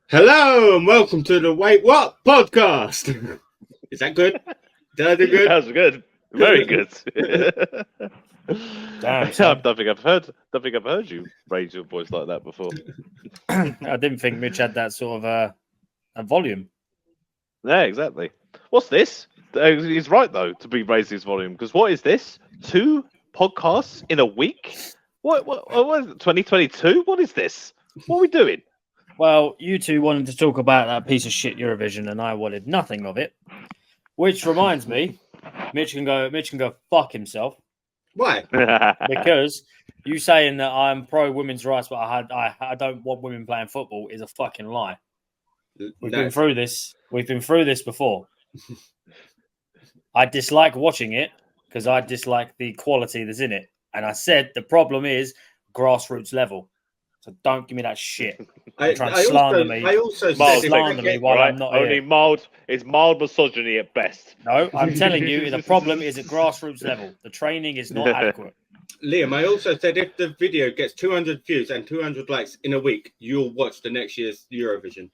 Hello and welcome to the Wait What podcast. Is that good? Did I do good? That was good. Very good. Damn, I son. don't think I've heard you raise your voice like that before. I didn't think Mitch had that sort of a volume. Yeah, exactly. What's this? He's right though to be raising his volume because what is this? 2 podcasts in a week? What is it, 2022? What is this? What are we doing? Well, you two wanted to talk about that piece of shit Eurovision, and I wanted nothing of it. Which reminds me, Mitch can go fuck himself Why? because you saying that I'm pro women's rights, but I don't want women playing football is a fucking lie. We've been through this. We've been through this before. I dislike watching it because I dislike the quality that's in it, and I said the problem is grassroots level. So don't give me that shit. I also said slander me while I'm not only here. mild. It's mild misogyny at best. No, I'm telling you, the problem is at grassroots level. The training is not adequate. Liam, I also said if the video gets 200 views and 200 likes in a week, you'll watch the next year's Eurovision.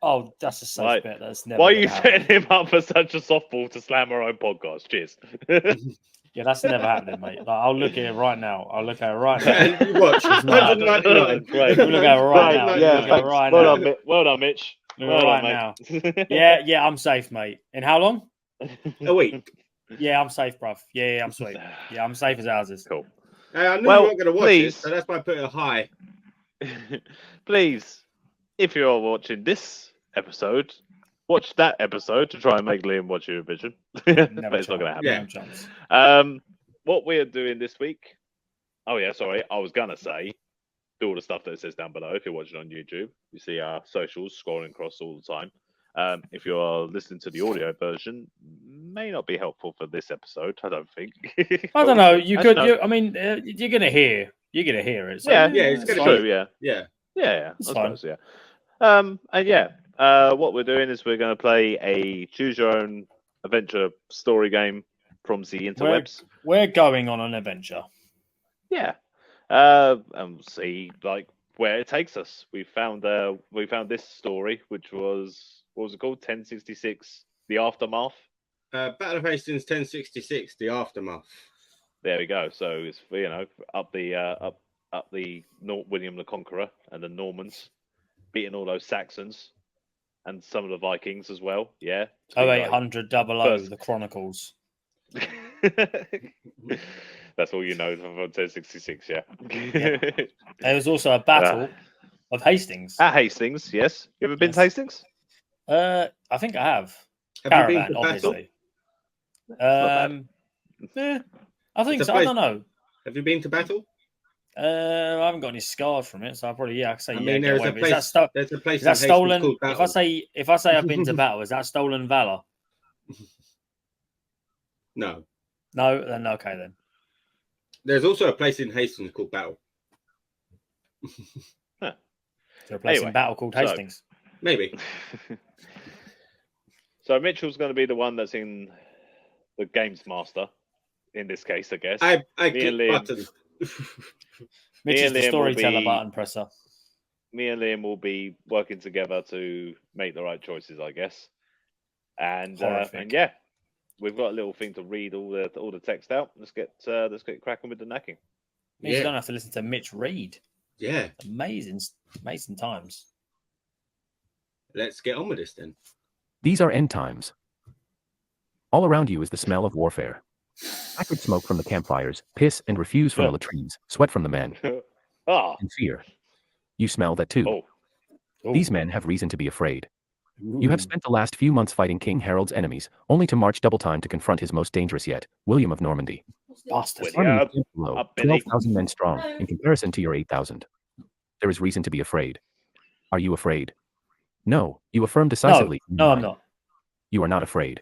Oh, that's a safe Right. bet. That's never. Why are you gonna setting happen. him up for such a softball to slam our own podcast? Cheers. Yeah, that's never happening, mate. Like, I'll look at it right now. I'll look at it right now. And you watch It's not 199. Great. We'll look at it right now. Yeah, Look at it thanks. right Well now. done, well done, Mitch. Look Well right done, mate. Yeah, I'm safe, mate. In how long? A week. Yeah, I'm safe, bruv. Yeah, I'm sweet. Yeah, I'm safe as houses. Cool. I knew Well, you weren't going to watch please. it, so that's why I put it high. Please, if you are watching this episode, watch that episode to try and make Liam watch Eurovision. But it's not going to happen. Yeah. No chance. What we are doing this week. Oh yeah, sorry. I was gonna say, do all the stuff that it says down below. If you're watching on YouTube, you see our socials scrolling across all the time. If you are listening to the audio version, may not be helpful for this episode. I don't think. I don't know. You could. know. You're gonna hear. You're gonna hear it. So Yeah, it's it's gonna fine. True. Yeah. Yeah. Yeah. It's I fine. suppose. Yeah. And yeah. What we're doing is we're going to play a choose your own adventure story game from the interwebs. We're going on an adventure. Yeah, and we'll see like where it takes us. We found this story, which was what was it called? 1066, the aftermath. Battle of Hastings 1066, the aftermath. There we go. So it's up the William the Conqueror and the Normans, beating all those Saxons and some of the Vikings as well. Yeah. 0800 00 First. the Chronicles. That's all you know from 1066. Yeah. There was also a battle of Hastings. At Hastings, yes. You ever been to Yes. Hastings? I think I have. Have you been Caravan, to obviously. bad. I think It's a so. I place- don't know. Have you been to Battle? I haven't got any scars from it, so I probably I can say I yeah. mean, Get there's away a with it. place. There's a place Is that in Hastings stolen? called If Battle. I say I've been to battle, is that stolen valor? No. No, then okay then. There's also a place in Hastings called Battle. Is there a place Anyway, in battle called so- Hastings? Maybe. So Mitchell's going to be the one that's in the games master. In this case, I guess. I Me click and Liam. button. Mitch Me is and the Liam will storyteller be- button presser. Me and Liam will be working together to make the right choices, I guess. And Horrific. yeah, we've got a little thing to read all the text out. Let's get cracking with the knacking. Means you Yeah. don't have to listen to Mitch read. Yeah. Amazing times. Let's get on with this then. These are end times. All around you is the smell of warfare. Acrid smoke from the campfires, piss and refuse from the latrines, sweat from the men, Ah, and fear. You smell that too. oh, These men have reason to be afraid. You have spent the last few months fighting King Harold's enemies, only to march double time to confront his most dangerous yet, William of Normandy. Bastard. William. Army Yeah, is camped below, up, Billy. 12,000 men strong, in comparison to your 8,000. There is reason to be afraid. Are you afraid? No, you affirm decisively. No, I'm not. You are not afraid.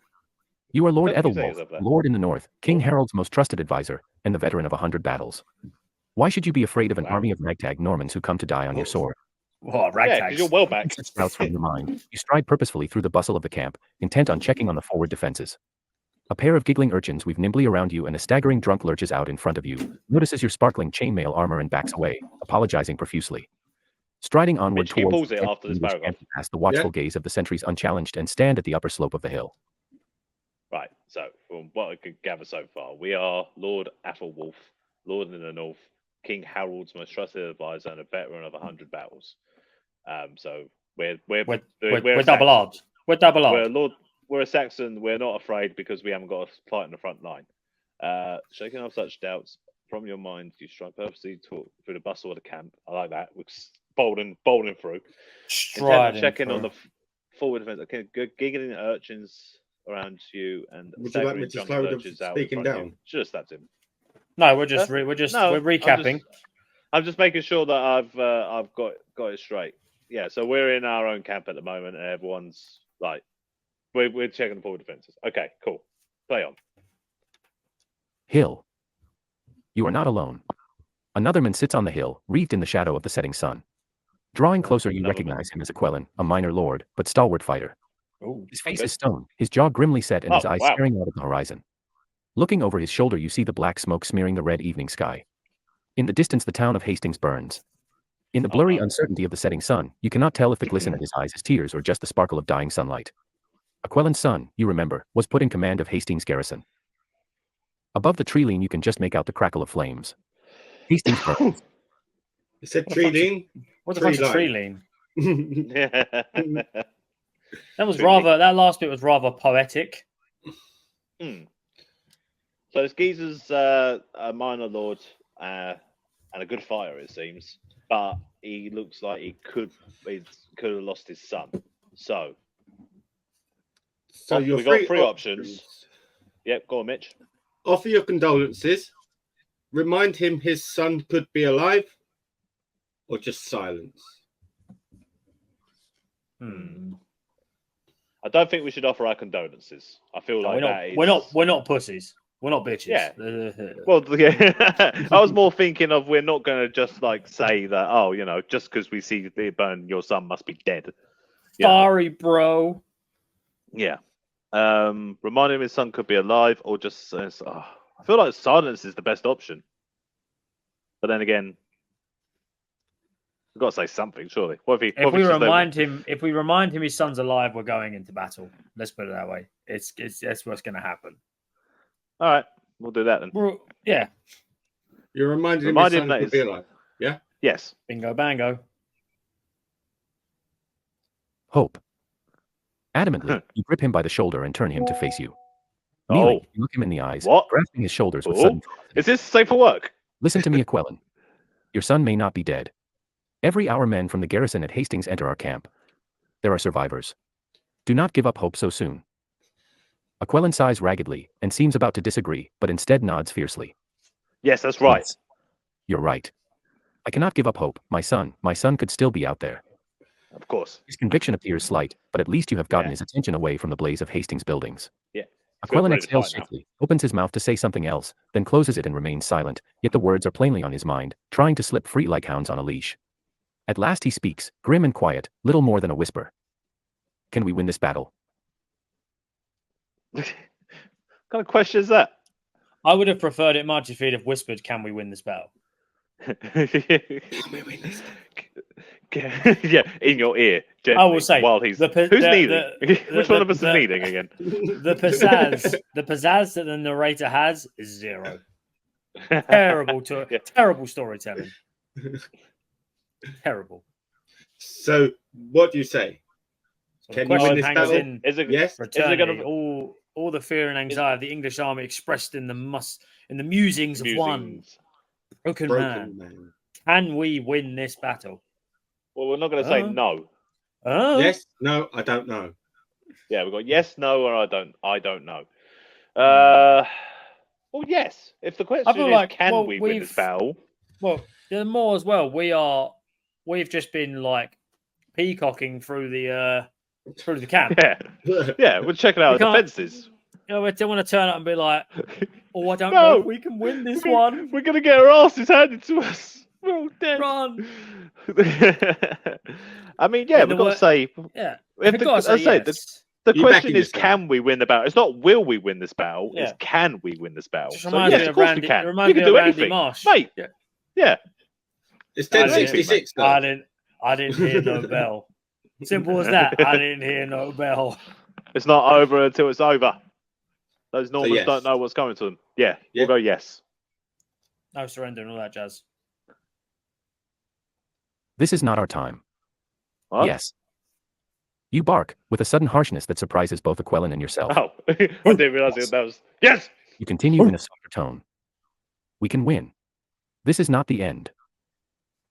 You are Lord Don't you say Ethelwolf, it's up there? Lord in the North, King Harold's most trusted advisor, and the veteran of 100 battles. Why should you be afraid of an Wow. army of ragtag Normans who come to die on your sword? What, yeah, ragtags? because you're well back. Such sprouts from your mind. You stride purposefully through the bustle of the camp, intent on checking on the forward defenses. A pair of giggling urchins weave nimbly around you, and a staggering drunk lurches out in front of you, notices your sparkling chainmail armor and backs away, apologizing profusely. Striding onward Mitch, can you towards pause it after this paragraph? past the watchful gaze of the sentries unchallenged and stand at the upper slope of the hill. Right, so from what I could gather so far, we are Lord Athelwolf, Lord in the North, King Harold's most trusted advisor, and a veteran of 100 battles. So we're double odds. We're double odds. We're a Saxon. We're not afraid because we haven't got a fight in the front line. Shaking off such doubts from your mind, you stride purposely through the bustle of the camp. I like that. We're bolting through. Checking on the forward defense. Okay, giggling urchins around you and would you like me to slow the speaking down? Should have stabbed him. No, we're recapping. I'm just making sure that I've got it straight. Yeah, so we're in our own camp at the moment, and everyone's like, we're checking the forward defenses. Okay, cool. Play on. Hill. You are not alone. Another man sits on the hill, wreathed in the shadow of the setting sun. Drawing closer, you recognize him as Aquelin, a minor lord, but stalwart fighter. Ooh, his face is stone, his jaw grimly set, and his eyes staring out at the horizon. Looking over his shoulder, you see the black smoke smearing the red evening sky. In the distance, the town of Hastings burns. In the blurry uncertainty of the setting sun, you cannot tell if the glisten of his eyes is tears or just the sparkle of dying sunlight. Aquelin's son, you remember, was put in command of Hastings garrison. Above the tree line, you can just make out the crackle of flames. Hastings burns. You said tree line? What the fuck's a tree line? That last bit was rather poetic. So this geezer's a minor lord and a good fighter, it seems, but he looks like he could have lost his son. So we got three options. Yep, go on, Mitch. Offer your condolences. Remind him his son could be alive, or just silence. I don't think we should offer our condolences. I feel like we're not pussies. We're not bitches. Yeah. Well, yeah. I was more thinking of we're not going to just like say that. Just because we see the burn, your son must be dead. Sorry, bro. Yeah. Remind him his son could be alive, or just says, I feel like silence is the best option. But then again, we've got to say something, surely. If we remind him his son's alive, we're going into battle. Let's put it that way. That's what's going to happen. All right, we'll do that then. Yeah. You're reminding him his son could be alive. Yeah. Yes. Bingo, bango. Hope. Adamantly, you grip him by the shoulder and turn him to face you. Kneeling, you look him in the eyes, grasping his shoulders with sudden. Is this safe for work? Listen to me, Aquelin. Your son may not be dead. Every hour men from the garrison at Hastings enter our camp. There are survivors. Do not give up hope so soon. Aquelin sighs raggedly and seems about to disagree, but instead nods fiercely. Yes, that's right. Yes, you're right. I cannot give up hope. My son could still be out there. Of course. His conviction appears slight, but at least you have gotten his attention away from the blaze of Hastings buildings. Yeah. Aquelin exhales swiftly, opens his mouth to say something else, then closes it and remains silent, yet the words are plainly on his mind, trying to slip free like hounds on a leash. At last he speaks, grim and quiet, little more than a whisper. Can we win this battle? What kind of question is that? I would have preferred it much if he'd have whispered, "Can we win this battle?" Can we win this? Yeah, in your ear. I will say, while he's who's kneeling? Which one of us is kneeling again? The pizzazz that the narrator has is zero. Terrible storytelling. Terrible. So, what do you say? Can you win this battle? Yes. All the fear and anxiety of the English army expressed in the musings of one broken man. Can we win this battle? Well, we're not going to say no. Yes, no, I don't know. Yeah, we've got yes, no, or I don't know. Well, yes. If the question is, can we win this battle? Well, there's more as well. We've just been like peacocking through the camp. Yeah, we're checking out our defenses. We don't want to turn up and be like, I don't know if we can win this one. We're going to get our asses handed to us. We're all dead. Run. I mean, yeah, we've got to say. Yeah. The question is, can we win the battle? It's not will we win this battle. It's can we win this battle. So yes, of course we can. We can do anything, mate. Yeah. It's 10:66 though. I didn't hear no bell. Simple as that. I didn't hear no bell. It's not over until it's over. Those Normans yes. don't know what's coming to them. Yeah, Yeah. we'll go yes. No surrender and all that jazz. This is not our time. What? Yes. You bark, with a sudden harshness that surprises both Aquelin and yourself. Oh, I didn't realize that was... Yes! You continue in a softer tone. We can win. This is not the end.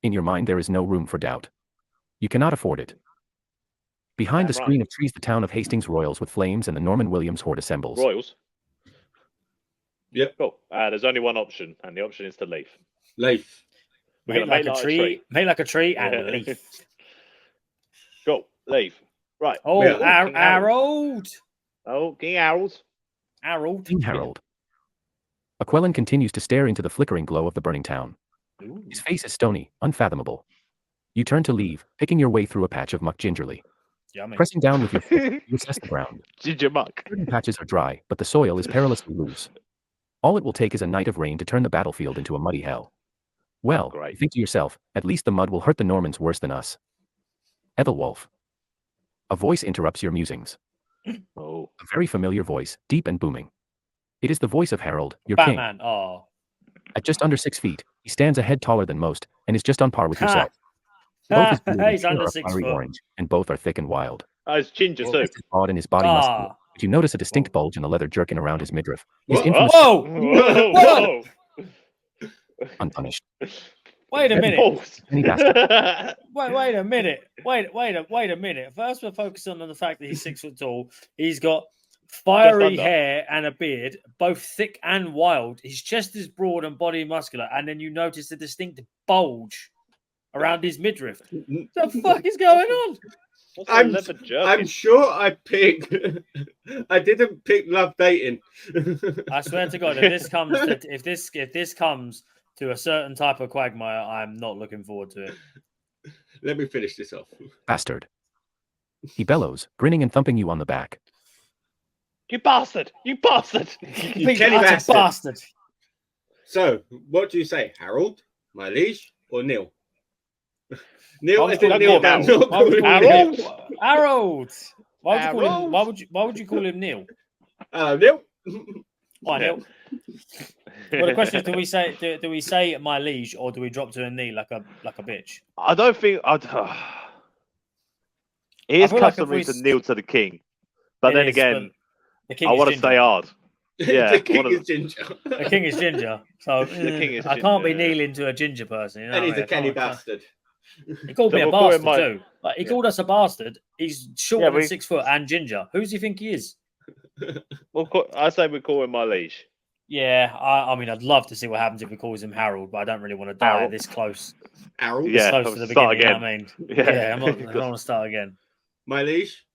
In your mind there is no room for doubt. You cannot afford it. Behind the screen of trees the town of Hastings royals with flames and the Norman Williams horde assembles. Royals? Yep. Cool. There's only one option, and the option is to leave. Leave. We're going to make like a tree. Make like a tree and leave. Go, leave. Right. Oh, Yeah. Harold. Oh, King Harold. Harold. King Harold. Aquelin continues to stare into the flickering glow of the burning town. Ooh. His face is stony, unfathomable. You turn to leave, picking your way through a patch of muck gingerly. Yummy. Pressing down with your foot, you assess the ground. Ginger muck. Certain patches are dry, but the soil is perilously loose. All it will take is a night of rain to turn the battlefield into a muddy hell. Well, Great. you think to yourself, at least the mud will hurt the Normans worse than us. Ethelwolf. A voice interrupts your musings. Oh. A very familiar voice, deep and booming. It is the voice of Harold, your Batman. king. Oh. At just under 6 feet, he stands a head taller than most, and is just on par with yourself. Both his beard and He's hair under are 6 fiery foot. orange, and both are thick and wild. It's ginger Well, too. His bod and his body muscular, but you notice a distinct bulge in the leather jerkin around his midriff. His What? infamous Whoa! Whoa! unpunished. Wait a minute. Balls. Any bastard. Wait a minute. Wait a minute. First, we're focusing on the fact that he's 6 foot tall. He's got fiery under. hair and a beard, both thick and wild. His chest is broad and body muscular, and then you notice a distinct bulge around his midriff. What the fuck is going on? What's a I'm leather jerkin? I'm sure I picked. I didn't pick love dating. I swear to God, if this comes to a certain type of quagmire, I'm not looking forward to it. Let me finish this off. Bastard. He bellows, grinning and thumping you on the back. You bastard! You bastard! You Big Kelly utter bastard. So, what do you say, Harold, my liege, or Neil? Neil, Why is would it you Neil call him down? Harold? Why would you call him Harold? Neil? Harold. Why would you call him? Harold? Why would you call him Neil? Neil? Why Neil? Well, the question is, do we say my liege, or do we drop to a knee like a bitch? I don't think It is feel like if customary we to s- kneel to the king, but It then is, again, but the king I is want to ginger. stay hard. Yeah, The king one of is ginger. The king is ginger, so king is I can't be ginger, yeah. kneeling to a ginger person. You know And he's what I a Kenny mean? I can't- bastard. He called So me a we'll call him bastard too. Like, he Yeah. called us a bastard. He's shorter Yeah, than we- 6 foot and ginger. Who does he think he is? I say we call him my liege. Yeah, I mean, I'd love to see what happens if he calls him Harold, but I don't really want to die Harold. this close. Harold, Yeah. Close to the start beginning. again. You know what I mean, Yeah. I'm not. I don't want to start again. my liege.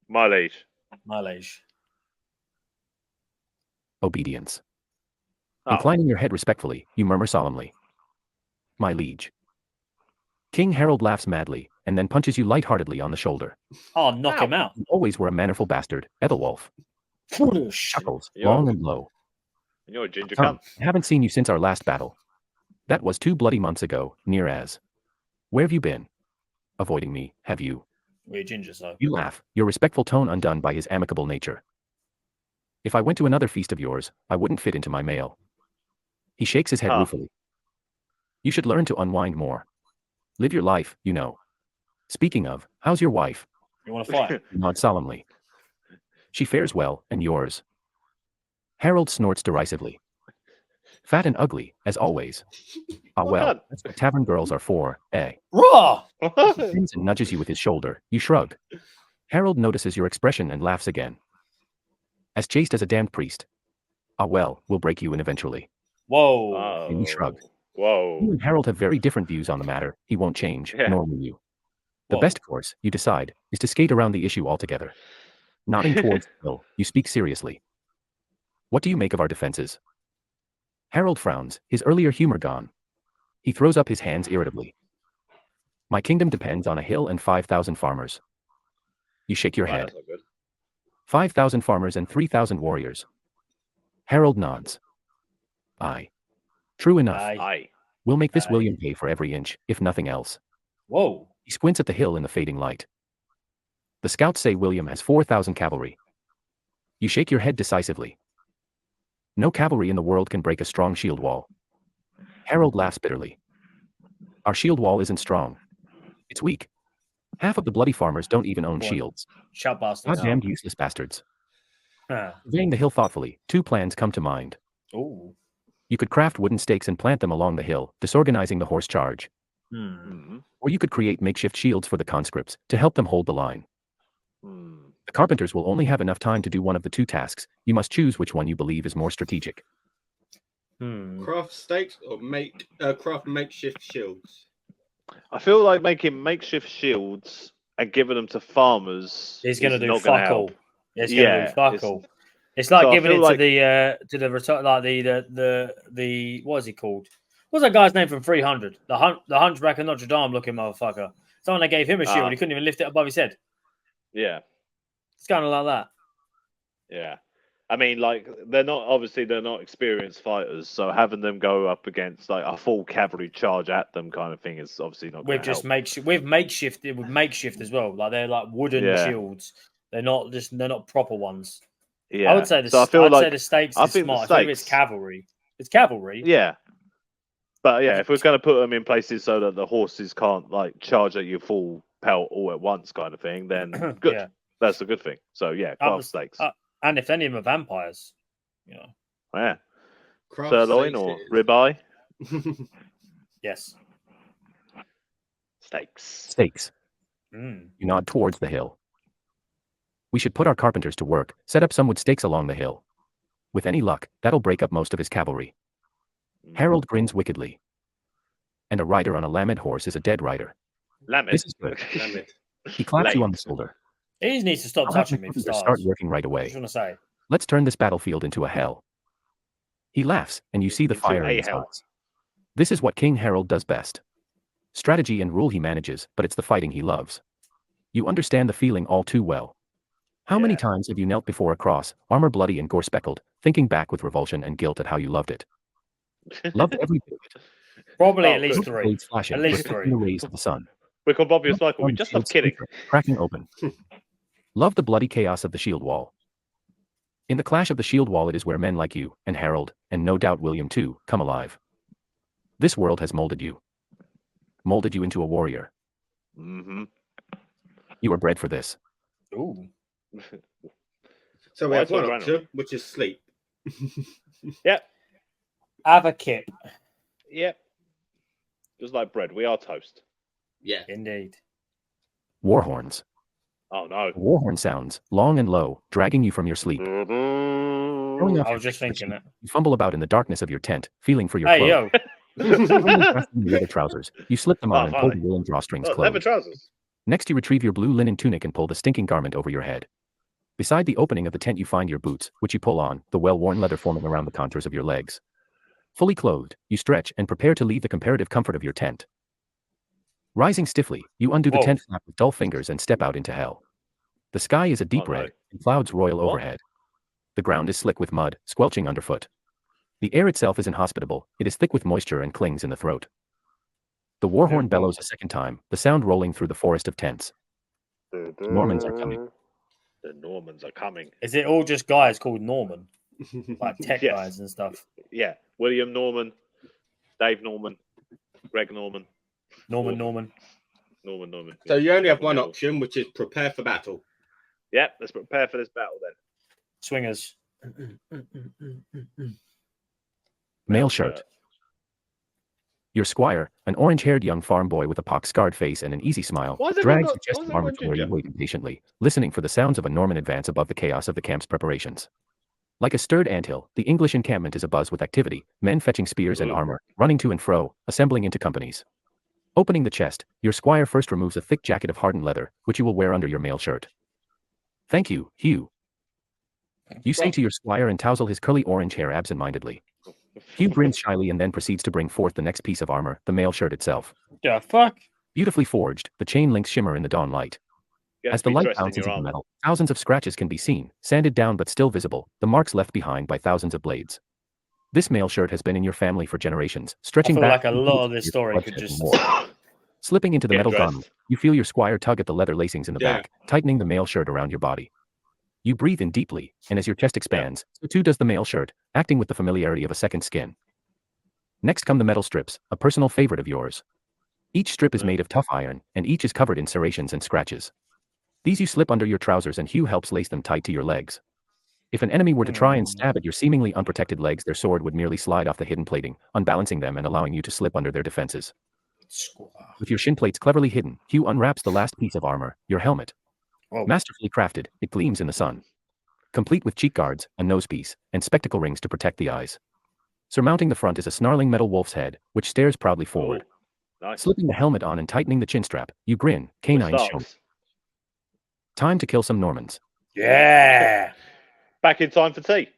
My liege. My liege. Obedience. Oh. Inclining your head respectfully, you murmur solemnly. My liege. King Harold laughs madly, and then punches you lightheartedly on the shoulder. Oh, knock him out. You always were a mannerful bastard, Ethelwolf. Chuckles, Yeah. long and low. You're a ginger Come, cunt. I haven't seen you since our last battle. That was 2 bloody months ago, near as. Where have you been? Avoiding me, have you? We're ginger, so. You laugh, your respectful tone undone by his amicable nature. If I went to another feast of yours, I wouldn't fit into my mail. He shakes his head Huh. ruefully. You should learn to unwind more. Live your life, you know. Speaking of, how's your wife? You want to fight? You nod solemnly. She fares well, and yours? Harold snorts derisively. Fat and ugly, as always. Ah well, God. that's what tavern girls are for, eh? Raw! He bends and nudges you with his shoulder. You shrug. Harold notices your expression and laughs again. As chaste as a damned priest. Ah well, we'll break you in eventually. Whoa. Oh. And you shrug. Whoa. You and Harold have very different views on the matter. He won't change, Yeah. nor will you. The Whoa. best course, you decide, is to skate around the issue altogether. Nodding towards Phil, you speak seriously. What do you make of our defenses? Harold frowns, his earlier humor gone. He throws up his hands irritably. My kingdom depends on a hill and 5,000 farmers. You shake your Wow, head. that's not good. 5,000 farmers and 3,000 warriors. Harold nods. Aye. True enough. Aye. Aye. We'll make this Aye. William pay for every inch, if nothing else. Whoa. He squints at the hill in the fading light. The scouts say William has 4,000 cavalry. You shake your head decisively. No cavalry in the world can break a strong shield wall. Harold laughs bitterly. Our shield wall isn't strong. It's weak. Half of the bloody farmers don't even own shields. Shut bastards. Goddamned useless bastards. Huh. Surveying the hill thoughtfully, 2 plans come to mind. Ooh. You could craft wooden stakes and plant them along the hill, disorganizing the horse charge. Or you could create makeshift shields for the conscripts to help them hold the line. The carpenters will only have enough time to do one of the 2 tasks. You must choose which one you believe is more strategic. Craft stakes or craft makeshift shields? I feel like making makeshift shields and giving them to farmers. He's going to do not fuck all. It's going to do fuck all. It's like giving it to the what is he called? What's that guy's name from 300? The Hunchback of Notre Dame looking motherfucker. Someone that gave him a shield, he couldn't even lift it above his head. Yeah, it's kind of like that. Yeah, I mean, like they're not experienced fighters, so having them go up against like a full cavalry charge at them kind of thing is obviously not. We've just makeshift as well. Like they're like wooden shields. They're not proper ones. Yeah, I would say the stakes is smart. I think it's cavalry. It's cavalry. Yeah, but yeah, if we're going to put them in places so that the horses can't like charge at you full pelt all at once, kind of thing, then good. Yeah. That's a good thing. So yeah, craft stakes. And if any of them are vampires, you know. Yeah. Sirloin or ribeye. Yes. Stakes. You nod towards the hill. We should put our carpenters to work, set up some wood stakes along the hill. With any luck, that'll break up most of his cavalry. Harold grins wickedly. And a rider on a lamed horse is a dead rider. Lamed. This is good. He claps you on the shoulder. He needs to stop touching me for stars. Start working right away. I just want to say. Let's turn this battlefield into a hell. He laughs, and you see the fire in his eyes. This is what King Harold does best. Strategy and rule he manages, but it's the fighting he loves. You understand the feeling all too well. How many times have you knelt before a cross, armor bloody and gore-speckled, thinking back with revulsion and guilt at how you loved it? Loved every bit of it. Probably at least 3. Flashing, at least 3. The rays of the sun. We call Bobby a cycle. We just love kidding. Cracking open. Love the bloody chaos of the shield wall. In the clash of the shield wall, it is where men like you, and Harold, and no doubt William too, come alive. This world has molded you. Molded you into a warrior. You were bred for this. Ooh. So we have one option, which is sleep. Yep. Have a kip. Yep. Just like bread, we are toast. Yeah. Indeed. War horns. Oh no. War horn sounds, long and low, dragging you from your sleep. I was just thinking it. You fumble about in the darkness of your tent, feeling for your clothes. Yo. Leather trousers. You slip them on and pull the woolen drawstrings close. Leather trousers. Next, you retrieve your blue linen tunic and pull the stinking garment over your head. Beside the opening of the tent, you find your boots, which you pull on, the well-worn leather forming around the contours of your legs. Fully clothed, you stretch and prepare to leave the comparative comfort of your tent. Rising stiffly, you undo the tent flap with dull fingers and step out into hell. The sky is a deep red, and clouds roil overhead. The ground is slick with mud, squelching underfoot. The air itself is inhospitable, it is thick with moisture and clings in the throat. The war horn bellows a second time, the sound rolling through the forest of tents. The Normans are coming. The Normans are coming. Is it all just guys called Norman? Like tech guys and stuff? Yeah. William Norman, Dave Norman, Greg Norman. Norman. So you only have one option, which is prepare for battle. Yeah, let's prepare for this battle then. Swingers. Male shirt. Your squire, an orange-haired young farm boy with a pock-scarred face and an easy smile, drags your chest armor to where you wait impatiently, listening for the sounds of a Norman advance above the chaos of the camp's preparations. Like a stirred anthill, the English encampment is abuzz with activity, men fetching spears and armor, running to and fro, assembling into companies. Opening the chest, your squire first removes a thick jacket of hardened leather, which you will wear under your mail shirt. Thank you, Hugh. You say to your squire and tousle his curly orange hair absent-mindedly. Hugh grins shyly and then proceeds to bring forth the next piece of armor, the mail shirt itself. Yeah, fuck. Beautifully forged, the chain links shimmer in the dawn light. As the light bounces into the metal, thousands of scratches can be seen, sanded down but still visible, the marks left behind by thousands of blades. This mail shirt has been in your family for generations, stretching back. I feel like a lot of this story could just... Slipping into the Get metal dressed. garment, you feel your squire tug at the leather lacings in the back, tightening the mail shirt around your body. You breathe in deeply, and as your chest expands, so too does the mail shirt, acting with the familiarity of a second skin. Next come the metal strips, a personal favorite of yours. Each strip is made of tough iron, and each is covered in serrations and scratches. These you slip under your trousers and Hugh helps lace them tight to your legs. If an enemy were to try and stab at your seemingly unprotected legs, their sword would merely slide off the hidden plating, unbalancing them and allowing you to slip under their defenses. With your shin plates cleverly hidden, Hugh unwraps the last piece of armor, your helmet. Masterfully crafted, it gleams in the sun. Complete with cheek guards, a nosepiece, and spectacle rings to protect the eyes. Surmounting the front is a snarling metal wolf's head, which stares proudly forward. Nice. Slipping the helmet on and tightening the chin strap, you grin, canines shown. Time to kill some Normans. Yeah. Back in time for tea.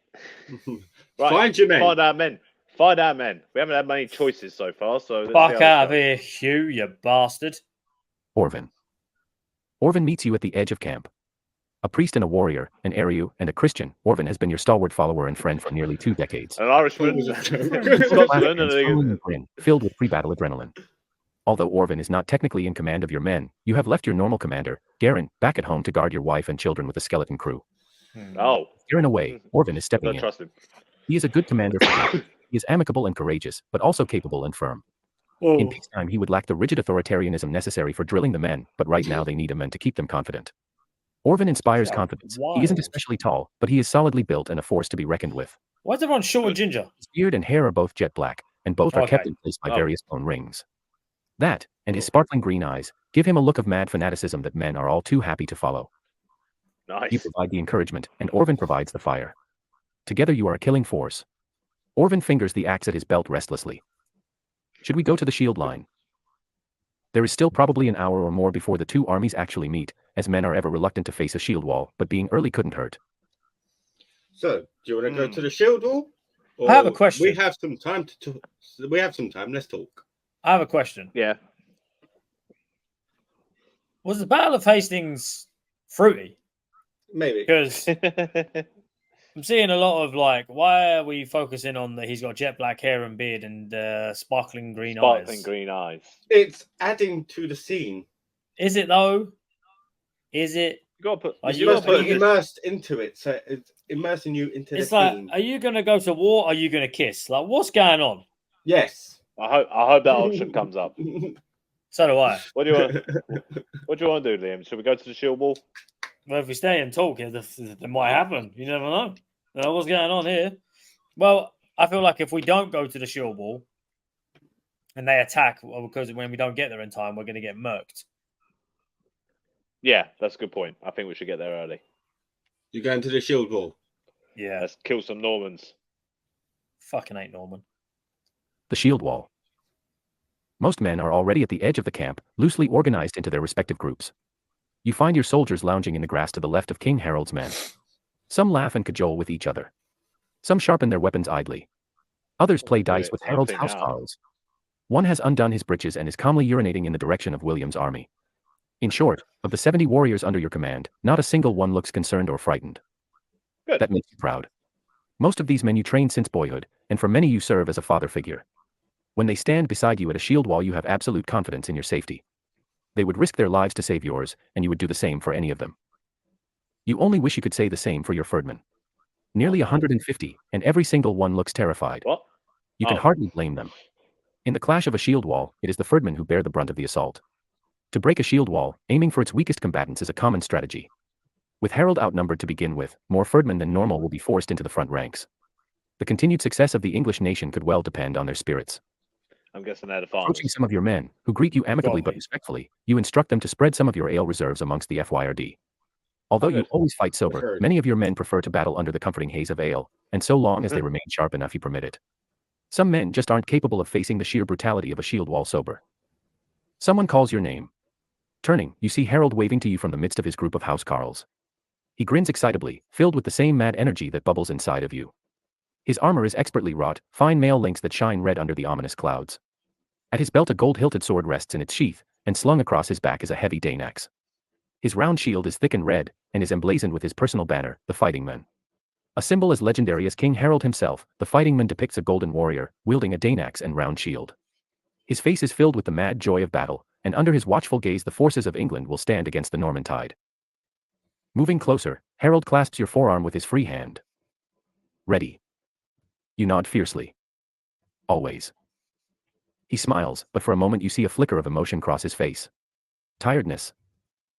Right. Find your men. Find our men. Find our men. We haven't had many choices so far, so let's Fuck see how out of this here, Hugh, you bastard. Orvin. Orvin meets you at the edge of camp. A priest and a warrior, an Ariu and a Christian, Orvin has been your stalwart follower and friend for nearly 2 decades. An Irishman, Scotsman, and a grin, filled with pre-battle adrenaline. Although Orvin is not technically in command of your men, you have left your normal commander, Garen, back at home to guard your wife and children with a skeleton crew. Oh. Garen away, Orvin is stepping in. Trust him. He is a good commander for you. He is amicable and courageous, but also capable and firm. In peacetime, he would lack the rigid authoritarianism necessary for drilling the men, but right now they need a man to keep them confident. Orvin inspires confidence. He isn't especially tall, but he is solidly built and a force to be reckoned with. Why is everyone short and ginger? His beard and hair are both jet black, and both are kept in place by various bone rings. That, and his sparkling green eyes, give him a look of mad fanaticism that men are all too happy to follow. Nice. You provide the encouragement, and Orvin provides the fire. Together you are a killing force. Orvin fingers the axe at his belt restlessly. Should we go to the shield line? There is still probably an hour or more before the two armies actually meet, as men are ever reluctant to face a shield wall, but being early couldn't hurt. So, do you want to go to the shield wall? I have a question. We have some time to talk. We have some time. Let's talk. I have a question. Yeah. Was the Battle of Hastings fruity? Maybe. Because I'm seeing a lot of why are we focusing on that he's got jet black hair and beard and sparkling green eyes? Sparkling green eyes. It's adding to the scene. Is it though? Is it? You got to put. You must be immersed into it, so it's immersing you into the scene. Are you going to go to war? Or are you going to kiss? What's going on? Yes. I hope that option comes up. So do I. What do you want to do, Liam? Should we go to the shield wall? Well, if we stay and talk, it might happen. You never know. What's going on here? Well, I feel like if we don't go to the shield wall and they attack, because when we don't get there in time, we're going to get murked. Yeah, that's a good point. I think we should get there early. You going to the shield wall? Yeah. Let's kill some Normans. Fucking ain't Norman. The shield wall. Most men are already at the edge of the camp, loosely organized into their respective groups. You find your soldiers lounging in the grass to the left of King Harold's men. Some laugh and cajole with each other. Some sharpen their weapons idly. Others play dice with Harold's housecarls. One has undone his breeches and is calmly urinating in the direction of William's army. In short, of the 70 warriors under your command, not a single one looks concerned or frightened. Good. That makes you proud. Most of these men you trained since boyhood, and for many you serve as a father figure. When they stand beside you at a shield wall, you have absolute confidence in your safety. They would risk their lives to save yours, and you would do the same for any of them. You only wish you could say the same for your Ferdman. Nearly 150, and every single one looks terrified. What? You can hardly blame them. In the clash of a shield wall, it is the Ferdman who bear the brunt of the assault. To break a shield wall, aiming for its weakest combatants is a common strategy. With Harold outnumbered to begin with, more Ferdman than normal will be forced into the front ranks. The continued success of the English nation could well depend on their spirits. I'm guessing they're the farmers. Approaching some of your men, who greet you amicably but respectfully, you instruct them to spread some of your ale reserves amongst the FYRD. Although you always fight sober, many of your men prefer to battle under the comforting haze of ale, and so long as they remain sharp enough you permit it. Some men just aren't capable of facing the sheer brutality of a shield wall sober. Someone calls your name. Turning, you see Harold waving to you from the midst of his group of housecarls. He grins excitably, filled with the same mad energy that bubbles inside of you. His armor is expertly wrought, fine mail links that shine red under the ominous clouds. At his belt a gold-hilted sword rests in its sheath, and slung across his back is a heavy Danax. His round shield is thick and red, and is emblazoned with his personal banner, the Fighting Man. A symbol as legendary as King Harold himself, the Fighting Man depicts a golden warrior, wielding a Danax and round shield. His face is filled with the mad joy of battle, and under his watchful gaze the forces of England will stand against the Norman tide. Moving closer, Harold clasps your forearm with his free hand. Ready. You nod fiercely. Always. He smiles, but for a moment you see a flicker of emotion cross his face. Tiredness.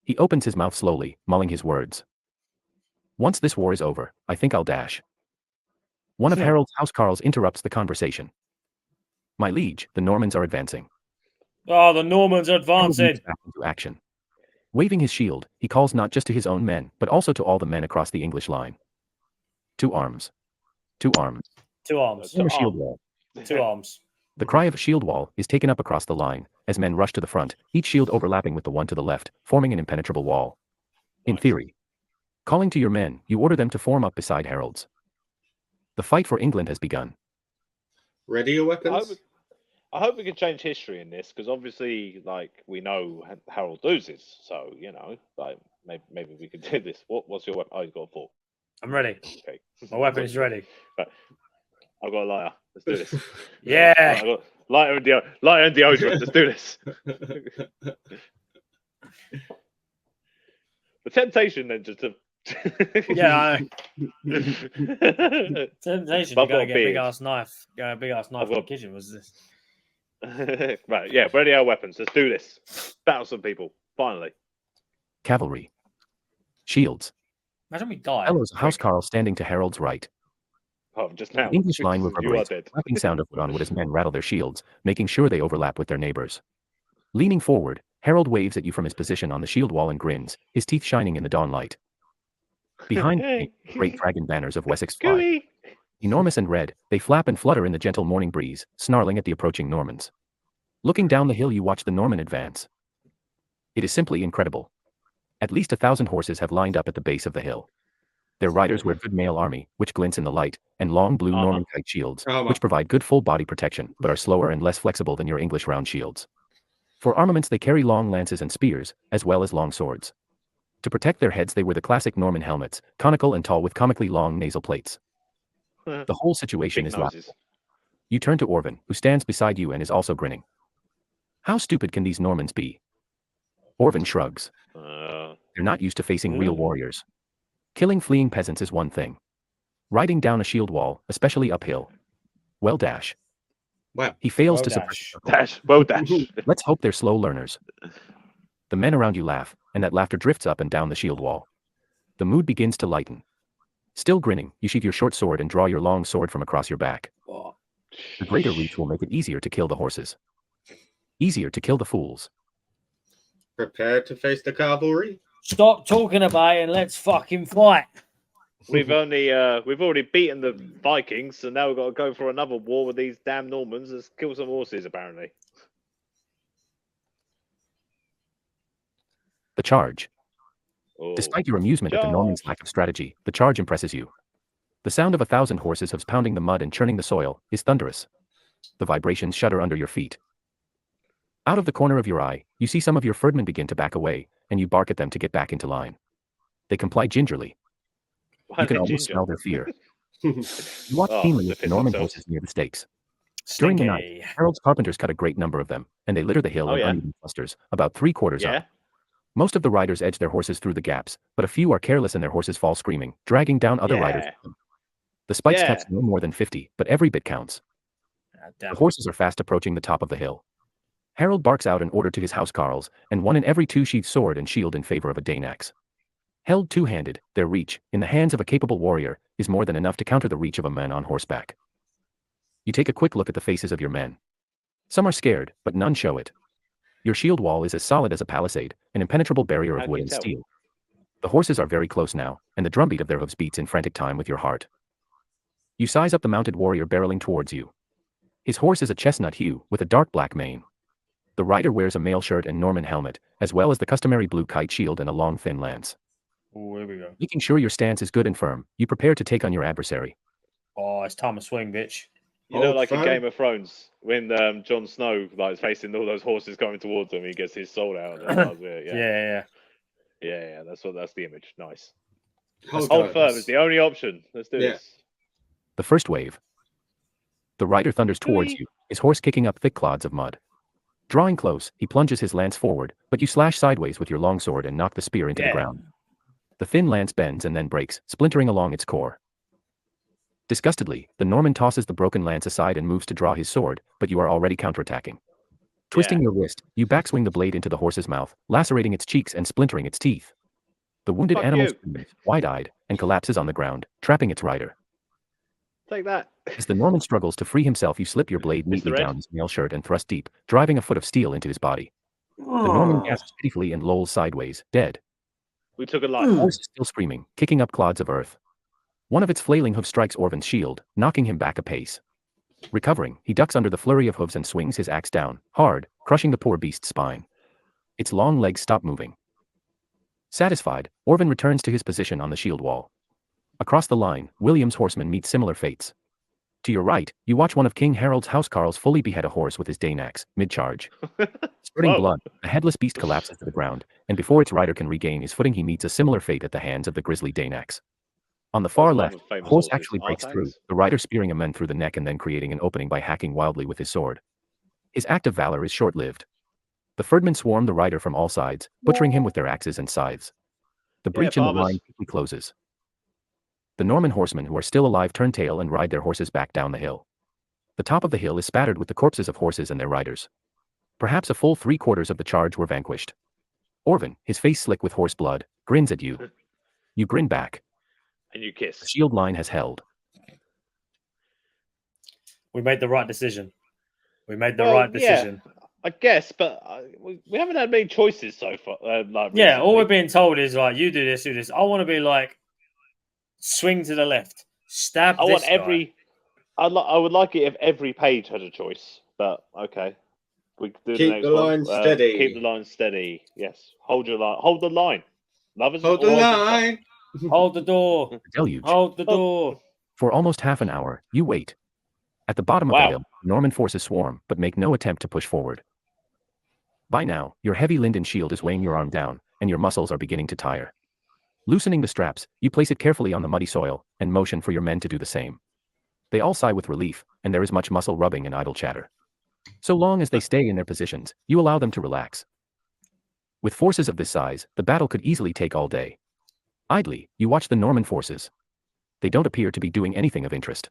He opens his mouth slowly, mulling his words. Once this war is over, I think I'll dash. One of Harold's housecarls interrupts the conversation. My liege, the Normans are advancing. Oh, the Normans are advancing. Harold leaps back into action. Waving his shield, he calls not just to his own men, but also to all the men across the English line. 2 arms. 2 arms. 2 arms. Form a shield wall. 2 arms. The cry of shield wall is taken up across the line, as men rush to the front, each shield overlapping with the one to the left, forming an impenetrable wall. In theory. Calling to your men, you order them to form up beside Harold's. The fight for England has begun. Ready your weapons? I hope we can change history in this, because obviously, like, we know Harold loses, so, you know, like, maybe we could do this. What's your weapon? Oh, you've got a fork. I'm ready. Okay. My weapon is ready. Right. I've got a lighter. Let's do this. Yeah. I've got lighter and deodorant. Let's do this. The temptation then just to Yeah, temptation to go get a big ass knife. Go a big ass knife in the kitchen was this. Right, yeah, ready our weapons. Let's do this. Battle some people. Finally. Cavalry. Shields. Imagine we die. Hello's housecarl standing to Harold's right. Oh, just now. The English line reverberates, clapping sound of wood on wood as men rattle their shields, making sure they overlap with their neighbors. Leaning forward, Harold waves at you from his position on the shield wall and grins, his teeth shining in the dawn light. Behind him, great dragon banners of Wessex fly. Enormous and red, they flap and flutter in the gentle morning breeze, snarling at the approaching Normans. Looking down the hill you watch the Norman advance. It is simply incredible. At least 1,000 horses have lined up at the base of the hill. Their riders wear good mail army, which glints in the light, and long blue Norman kite shields, which provide good full body protection, but are slower and less flexible than your English round shields. For armaments they carry long lances and spears, as well as long swords. To protect their heads they wear the classic Norman helmets, conical and tall with comically long nasal plates. The whole situation is laughable. You turn to Orvin, who stands beside you and is also grinning. How stupid can these Normans be? Orvin shrugs. They're not used to facing real warriors. Killing fleeing peasants is one thing. Riding down a shield wall, especially uphill. Well, dash. Wow. He fails to suppress. Dash. Well, dash. Let's hope they're slow learners. The men around you laugh, and that laughter drifts up and down the shield wall. The mood begins to lighten. Still grinning, you sheath your short sword and draw your long sword from across your back. The greater reach will make it easier to kill the horses. Easier to kill the fools. Prepare to face the cavalry. Stop talking about it and let's fucking fight. We've already beaten the Vikings, so now we've got to go for another war with these damn Normans. Let's kill some horses, apparently. The charge. Despite your amusement at the Normans' lack of strategy, the charge impresses you. The sound of 1,000 horses hooves pounding the mud and churning the soil is thunderous. The vibrations shudder under your feet. Out of the corner of your eye, you see some of your ferdmen begin to back away, and you bark at them to get back into line. They comply gingerly. You can almost smell their fear. You watch keenly as the Norman horses near the stakes. During the night, Harold's carpenters cut a great number of them, and they litter the hill in uneven clusters, about 3/4 up. Most of the riders edge their horses through the gaps, but a few are careless and their horses fall screaming, dragging down other riders with them. The spikes catch no more than 50, but every bit counts. The horses are fast approaching the top of the hill. Harold barks out an order to his housecarls, and 1 in every 2 sheath sword and shield in favor of a Dane axe. Held two-handed, their reach, in the hands of a capable warrior, is more than enough to counter the reach of a man on horseback. You take a quick look at the faces of your men. Some are scared, but none show it. Your shield wall is as solid as a palisade, an impenetrable barrier of wood and steel. The horses are very close now, and the drumbeat of their hooves beats in frantic time with your heart. You size up the mounted warrior barreling towards you. His horse is a chestnut hue, with a dark black mane. The rider wears a mail shirt and Norman helmet, as well as the customary blue kite shield and a long thin lance. Oh, here we go. Making sure your stance is good and firm, you prepare to take on your adversary. Oh, it's time to swing, bitch. You know, like in Game of Thrones, when Jon Snow is facing all those horses coming towards him, he gets his sword out. Yeah. That's the image. Nice. Hold firm is the only option. Let's do this. The first wave. The rider thunders towards you, his horse kicking up thick clods of mud. Drawing close, he plunges his lance forward, but you slash sideways with your longsword and knock the spear into the ground. The thin lance bends and then breaks, splintering along its core. Disgustedly, the Norman tosses the broken lance aside and moves to draw his sword, but you are already counterattacking. Twisting your wrist, you backswing the blade into the horse's mouth, lacerating its cheeks and splintering its teeth. The wounded animal screams, wide-eyed, and collapses on the ground, trapping its rider. Take that. As the Norman struggles to free himself, you slip your blade neatly down his mail shirt and thrust deep, driving a foot of steel into his body. The Norman gasps pitifully and lolls sideways, dead. We took a life. The horse is still screaming, kicking up clods of earth. One of its flailing hooves strikes Orvan's shield, knocking him back a pace. Recovering, he ducks under the flurry of hooves and swings his axe down, hard, crushing the poor beast's spine. Its long legs stop moving. Satisfied, Orvan returns to his position on the shield wall. Across the line, William's horsemen meet similar fates. To your right, you watch one of King Harold's housecarls fully behead a horse with his Dane-axe, mid-charge. Spurting blood, the headless beast collapses to the ground, and before its rider can regain his footing he meets a similar fate at the hands of the grisly Dane-axe. On the far left, the horse actually breaks through, the rider spearing a man through the neck and then creating an opening by hacking wildly with his sword. His act of valor is short-lived. The Ferdmen swarm the rider from all sides, butchering him with their axes and scythes. The breach in the line quickly closes. The Norman horsemen who are still alive turn tail and ride their horses back down the hill. The top of the hill is spattered with the corpses of horses and their riders. Perhaps a full 3/4 of the charge were vanquished. Orvan, his face slick with horse blood, grins at you. You grin back. And you kiss. The shield line has held. We made the right decision. We made the right decision. Yeah, I guess, but we haven't had many choices so far. Yeah, all we're being told is like, you do this, do this. I want to be like, swing to the left, stab. I want every. I would like it if every page had a choice, but okay. We do keep the line steady. Keep the line steady. Yes, hold your line. Hold the line. Lovers, hold the line. Hold the door. Deluge. Hold the door. For almost half an hour, you wait. At the bottom of the hill, Norman forces swarm, but make no attempt to push forward. By now, your heavy linden shield is weighing your arm down, and your muscles are beginning to tire. Loosening the straps, you place it carefully on the muddy soil, and motion for your men to do the same. They all sigh with relief, and there is much muscle rubbing and idle chatter. So long as they stay in their positions, you allow them to relax. With forces of this size, the battle could easily take all day. Idly, you watch the Norman forces. They don't appear to be doing anything of interest.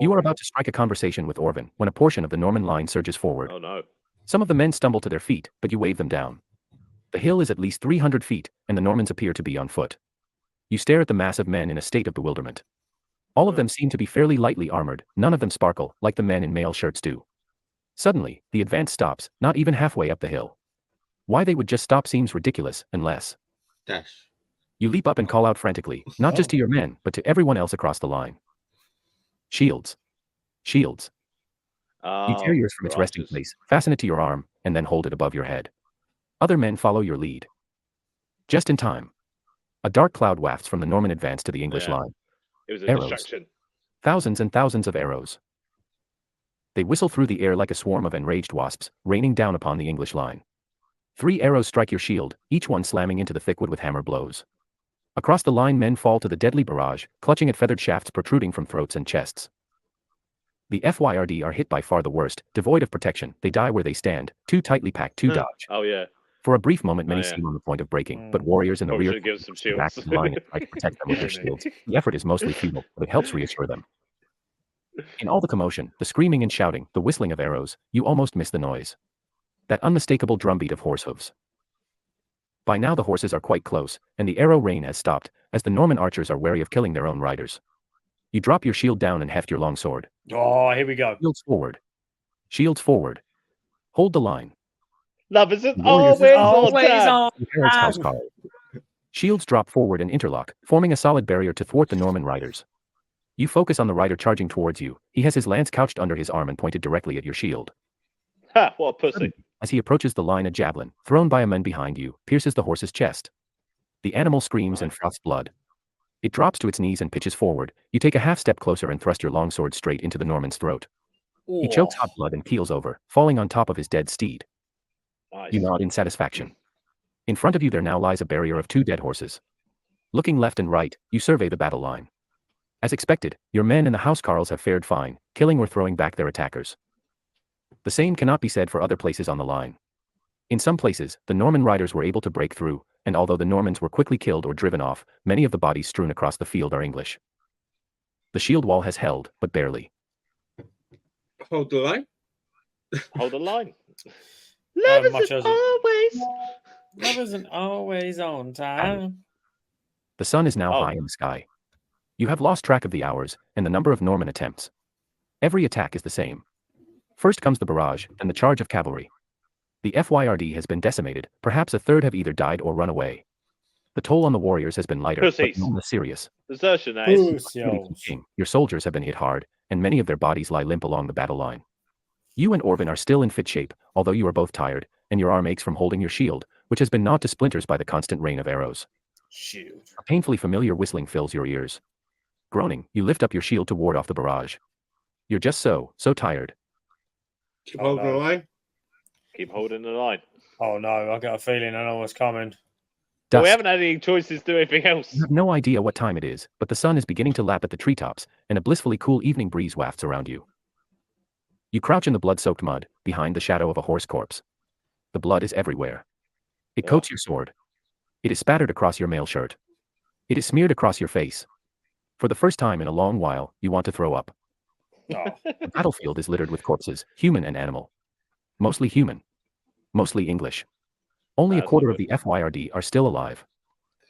You are about to strike a conversation with Orvan when a portion of the Norman line surges forward. Oh no. Some of the men stumble to their feet, but you wave them down. The hill is at least 300 feet, and the Normans appear to be on foot. You stare at the mass of men in a state of bewilderment. All of them seem to be fairly lightly armored, none of them sparkle, like the men in mail shirts do. Suddenly, the advance stops, not even halfway up the hill. Why they would just stop seems ridiculous, unless... Dash. You leap up and call out frantically, not just to your men, but to everyone else across the line. Shields. Shields. You tear yours from its resting place, fasten it to your arm, and then hold it above your head. Other men follow your lead. Just in time. A dark cloud wafts from the Norman advance to the English line. It was a arrows. distraction. Thousands and thousands of arrows. They whistle through the air like a swarm of enraged wasps, raining down upon the English line. 3 arrows strike your shield, each one slamming into the thick wood with hammer blows. Across the line men fall to the deadly barrage, clutching at feathered shafts protruding from throats and chests. The FYRD are hit by far the worst, devoid of protection, they die where they stand, too tightly packed to dodge. Oh yeah. For a brief moment many seem on the point of breaking, but warriors in the rear give some shields. back in line and try to protect them with their shields. The effort is mostly futile, but it helps reassure them. In all the commotion, the screaming and shouting, the whistling of arrows, you almost miss the noise. That unmistakable drumbeat of horse hooves. By now the horses are quite close, and the arrow rain has stopped, as the Norman archers are wary of killing their own riders. You drop your shield down and heft your long sword. Oh, here we go. Shields forward. Shields forward. Hold the line. Lovers is always on. Shields drop forward and interlock, forming a solid barrier to thwart the Norman riders. You focus on the rider charging towards you. He has his lance couched under his arm and pointed directly at your shield. Ha, what a pussy. As he approaches the line, a javelin, thrown by a man behind you, pierces the horse's chest. The animal screams and froths blood. It drops to its knees and pitches forward. You take a half step closer and thrust your longsword straight into the Norman's throat. He chokes hot blood and keels over, falling on top of his dead steed. Nice. You nod in satisfaction. In front of you there now lies a barrier of 2 dead horses. Looking left and right, you survey the battle line. As expected, your men and the housecarls have fared fine, killing or throwing back their attackers. The same cannot be said for other places on the line. In some places, the Norman riders were able to break through, and although the Normans were quickly killed or driven off, many of the bodies strewn across the field are English. The shield wall has held, but barely. Hold the line. Hold the line. Love Always. isn't always on time. The sun is now high in the sky. You have lost track of the hours and the number of Norman attempts. Every attack is the same. First comes the barrage, then the charge of cavalry. The FYRD has been decimated, perhaps a third have either died or run away. The toll on the warriors has been lighter, but not less serious. Desertion, King, your soldiers have been hit hard, and many of their bodies lie limp along the battle line. You and Orban are still in fit shape, although you are both tired, and your arm aches from holding your shield, which has been gnawed to splinters by the constant rain of arrows. Shield. A painfully familiar whistling fills your ears. Groaning, you lift up your shield to ward off the barrage. You're just so tired. Keep holding the line. Keep holding the line. Oh no, I got a feeling I know what's coming. Well, we haven't had any choices to do anything else. You have no idea what time it is, but the sun is beginning to lap at the treetops, and a blissfully cool evening breeze wafts around you. You crouch in the blood-soaked mud, behind the shadow of a horse corpse. The blood is everywhere. It coats your sword. It is spattered across your mail shirt. It is smeared across your face. For the first time in a long while, you want to throw up. The battlefield is littered with corpses, human and animal. Mostly human. Mostly English. Only a quarter of the FYRD are still alive.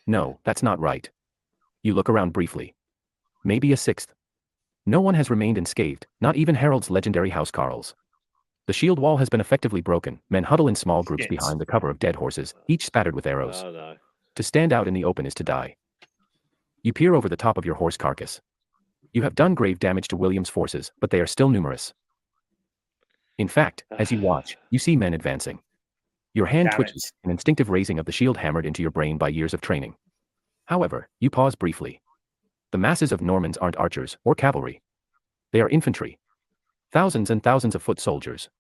No, that's not right. You look around briefly. Maybe a sixth. No one has remained unscathed, not even Harold's legendary housecarls. The shield wall has been effectively broken. Men huddle in small groups behind the cover of dead horses, each spattered with arrows. Oh, no. To stand out in the open is to die. You peer over the top of your horse carcass. You have done grave damage to William's forces, but they are still numerous. In fact, as you watch, you see men advancing. Your hand twitches, an instinctive raising of the shield hammered into your brain by years of training. However, you pause briefly. The masses of Normans aren't archers or cavalry. They are infantry. Thousands and thousands of foot soldiers.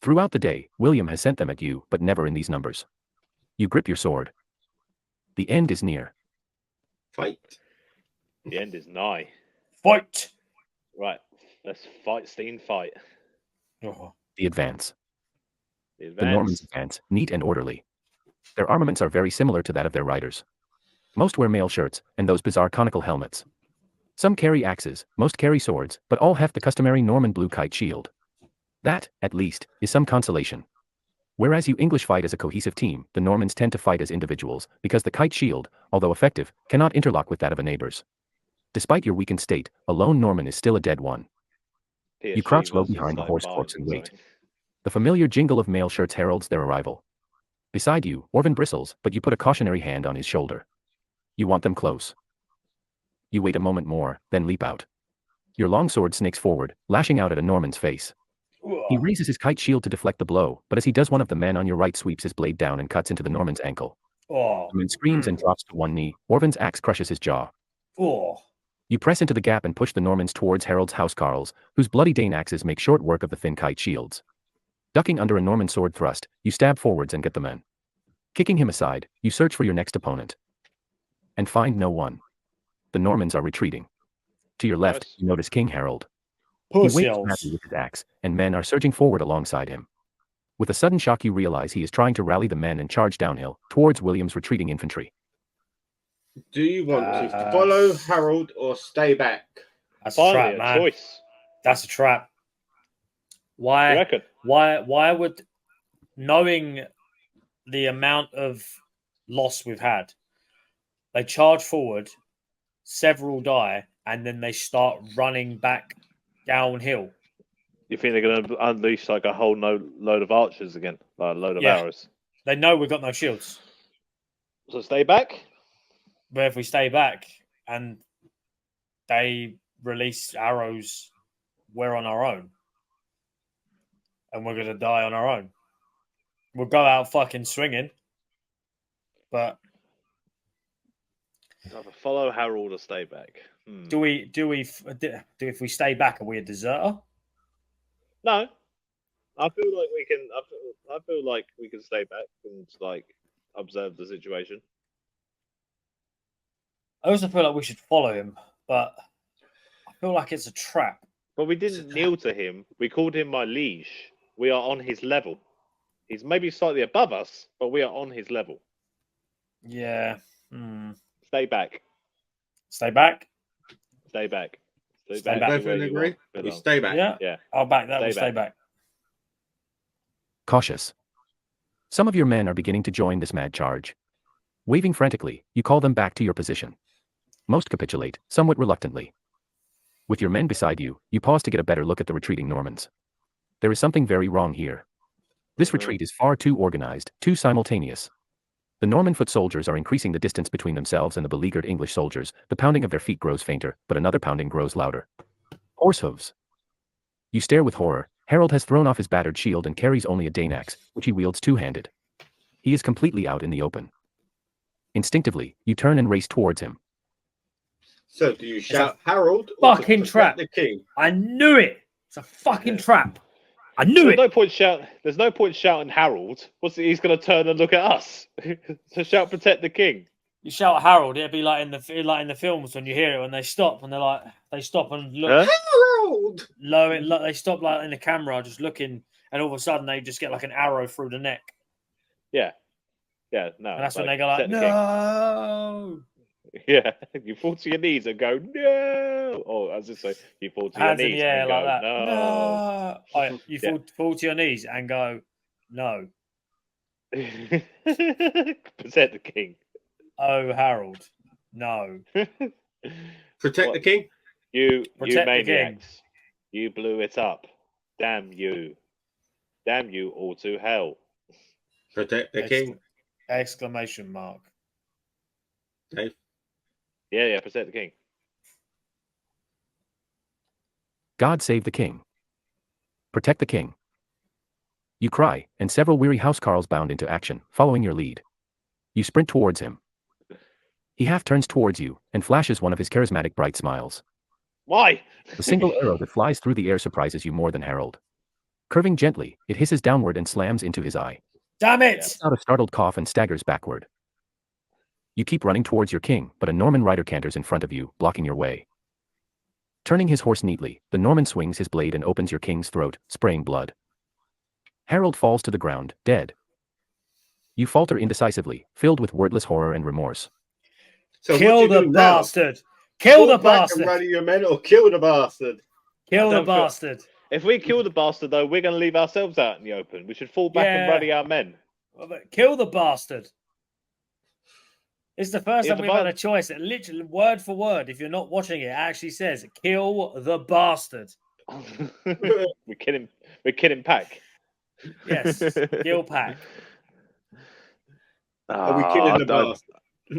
Throughout the day, William has sent them at you, but never in these numbers. You grip your sword. The end is near. Fight. The end is nigh. Fight! Right, let's fight, Steen, fight. The advance. The Normans advance, neat and orderly. Their armaments are very similar to that of their riders. Most wear mail shirts, and those bizarre conical helmets. Some carry axes, most carry swords, but all have the customary Norman blue kite shield. That, at least, is some consolation. Whereas you English fight as a cohesive team, the Normans tend to fight as individuals, because the kite shield, although effective, cannot interlock with that of a neighbor's. Despite your weakened state, a lone Norman is still a dead one. You crouch low behind the horse corpse and wait. The familiar jingle of mail shirts heralds their arrival. Beside you, Orvan bristles, but you put a cautionary hand on his shoulder. You want them close. You wait a moment more, then leap out. Your long sword snakes forward, lashing out at a Norman's face. He raises his kite shield to deflect the blow, but as he does, one of the men on your right sweeps his blade down and cuts into the Norman's ankle. The man screams and drops to one knee. Orvan's axe crushes his jaw. You press into the gap and push the Normans towards Harold's housecarls, whose bloody Dane axes make short work of the thin kite shields. Ducking under a Norman sword thrust, you stab forwards and get the man. Kicking him aside, you search for your next opponent. And find no one. The Normans are retreating. To your left, you notice King Harold. He waves madly with his axe, and men are surging forward alongside him. With a sudden shock, you realize he is trying to rally the men and charge downhill, towards William's retreating infantry. Do you want to follow Harold or stay back? That's a trap, man. Choice. That's a trap. Why? You reckon? Why would, knowing the amount of loss we've had, they charge forward, several die, and then they start running back downhill? You think they're going to unleash like a whole load of archers again? Like a load of arrows? They know we've got no shields. So stay back? But if we stay back and they release arrows, we're on our own. And we're going to die on our own. We'll go out fucking swinging. But either follow Harold or stay back. If we stay back, are we a deserter? No. I feel like we can. I feel like we can stay back and like observe the situation. I also feel like we should follow him, but I feel like it's a trap. But we didn't kneel to him. We called him my liege. We are on his level. He's maybe slightly above us, but we are on his level. Yeah. Stay back. Stay back. Stay back. Stay back. Both in agree? We stay back. Yeah. I'll back that. We'll stay back. Cautious. Some of your men are beginning to join this mad charge. Waving frantically, you call them back to your position. Most capitulate, somewhat reluctantly. With your men beside you, you pause to get a better look at the retreating Normans. There is something very wrong here. This retreat is far too organized, too simultaneous. The Norman foot soldiers are increasing the distance between themselves and the beleaguered English soldiers. The pounding of their feet grows fainter, but another pounding grows louder. Horse hooves. You stare with horror. Harold has thrown off his battered shield and carries only a Danax, which he wields two-handed. He is completely out in the open. Instinctively, you turn and race towards him. So, do you shout Harold? Fucking trap. The king? I knew it. It's a fucking trap. I knew it. There's no point shouting Harold. He's going to turn and look at us. So shout protect the king. You shout Harold, it'd be like in the films when you hear it when they stop and they stop and look. Harold. They stop like in the camera, just looking, and all of a sudden they just get like an arrow through the neck. Yeah, no. And that's when they go like, no. Yeah, you fall to your knees and go no. Or as I say, you fall to Hands your knees in the air and like go that. No. Oh, you fall to your knees and go no. Protect the king. Oh, Harold, no. Protect the king. You Protect maniacs. You blew it up. Damn you. Damn you all to hell. Protect the king. Exclamation mark. Dave. Yeah, protect the king. God save the king. Protect the king. You cry, and several weary housecarls bound into action, following your lead. You sprint towards him. He half turns towards you, and flashes one of his charismatic bright smiles. Why? The single arrow that flies through the air surprises you more than Harold. Curving gently, it hisses downward and slams into his eye. Damn it! He lets out a startled cough and staggers backward. You keep running towards your king, but a Norman rider canters in front of you, blocking your way. Turning his horse neatly, the Norman swings his blade and opens your king's throat, spraying blood. Harold falls to the ground, dead. You falter indecisively, filled with wordless horror and remorse. So kill the bastard! Kill the bastard! Rally your men or kill the bastard. Kill the bastard. If we kill the bastard, though, we're going to leave ourselves out in the open. We should fall back and rally our men. Kill the bastard. It's the first time we've had a choice that literally, word for word, if you're not watching it, actually says, kill the bastard. We're kidding Pack. Yes, kill Pack. Are we killing the bastard?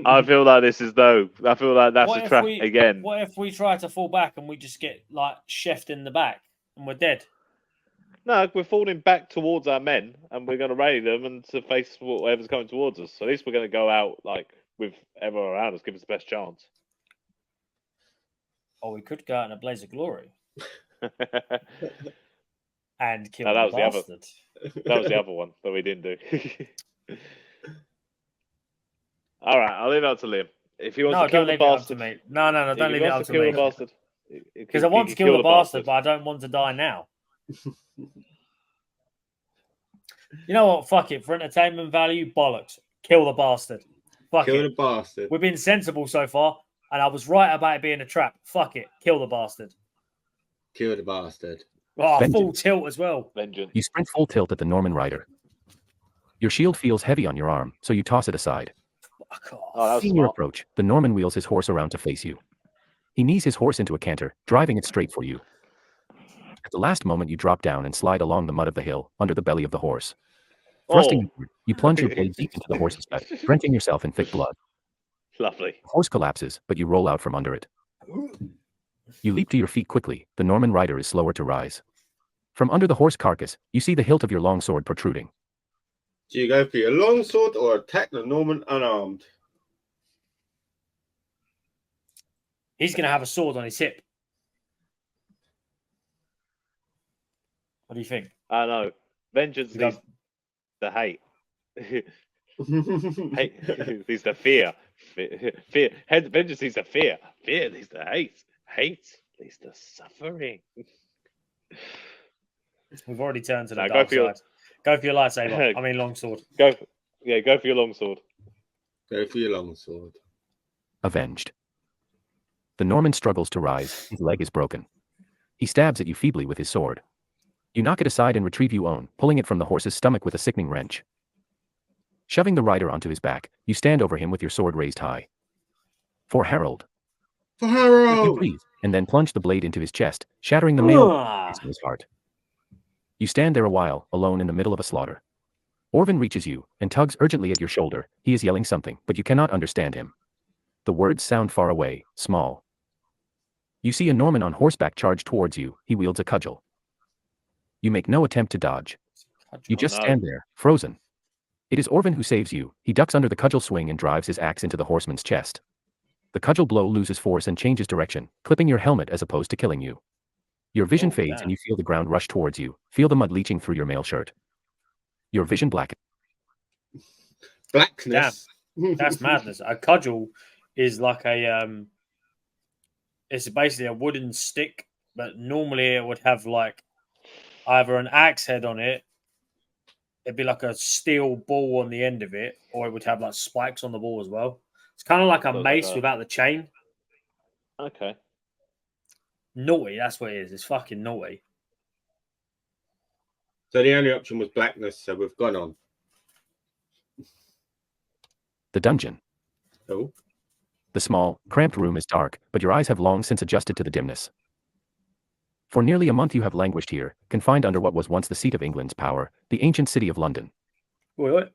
I feel like this is I feel like that's a trap again. What if we try to fall back and we just get like chefed in the back and we're dead? No, we're falling back towards our men and we're going to rally them and to face whatever's coming towards us. So at least we're going to go out like with everyone around us, give us the best chance. Or we could go out in a blaze of glory and kill that the bastard. That was the other one that we didn't do. All right, I'll leave it up to Liam. If he wants to kill the bastard, no, don't leave it up to me. Because I want to kill the bastard, but I don't want to die now. You know what? Fuck it. For entertainment value, bollocks. Kill the bastard. Kill the bastard. We've been sensible so far, and I was right about it being a trap. Fuck it. Kill the bastard. Kill the bastard. Oh, full tilt as well. Vengeance. You sprint full tilt at the Norman rider. Your shield feels heavy on your arm, so you toss it aside. Seeing your approach, the Norman wheels his horse around to face you. He knees his horse into a canter, driving it straight for you. At the last moment, you drop down and slide along the mud of the hill, under the belly of the horse. Thrusting upward, you plunge your blade deep into the horse's gut, drenching yourself in thick blood. Lovely. The horse collapses, but you roll out from under it. You leap to your feet quickly. The Norman rider is slower to rise. From under the horse carcass, you see the hilt of your long sword protruding. Do you go for your long sword or attack the Norman unarmed? He's going to have a sword on his hip. What do you think? I know. Vengeance leads to hate. Hate leads to fear. Vengeance leads to fear. Fear leads to hate. Hate leads to suffering. We've already turned to the Now, dark side. Go for your lightsaber. I mean, longsword. Go for your longsword. Go for your longsword. Avenged. The Norman struggles to rise. His leg is broken. He stabs at you feebly with his sword. You knock it aside and retrieve your own, pulling it from the horse's stomach with a sickening wrench. Shoving the rider onto his back, you stand over him with your sword raised high. For Harold. For Harold! You breathe, and then plunge the blade into his chest, shattering the mail in his heart. You stand there a while, alone in the middle of a slaughter. Orvin reaches you, and tugs urgently at your shoulder. He is yelling something, but you cannot understand him. The words sound far away, small. You see a Norman on horseback charge towards you. He wields a cudgel. You make no attempt to dodge. You just stand there, frozen. It is Orvin who saves you. He ducks under the cudgel swing and drives his axe into the horseman's chest. The cudgel blow loses force and changes direction, clipping your helmet as opposed to killing you. Your vision fades and you feel the ground rush towards you, feel the mud leaching through your mail shirt. Your vision blackens. Blackness. Damn. That's madness. A cudgel is like it's basically a wooden stick, but normally it would have like either an axe head on it, it'd be like a steel ball on the end of it, or it would have like spikes on the ball as well. It's kind of like a mace without the chain. Okay. Naughty, that's what it is. It's fucking naughty. So the only option was blackness, so we've gone on. The dungeon. Oh. The small, cramped room is dark, but your eyes have long since adjusted to the dimness. For nearly a month you have languished here, confined under what was once the seat of England's power, the ancient city of London. What?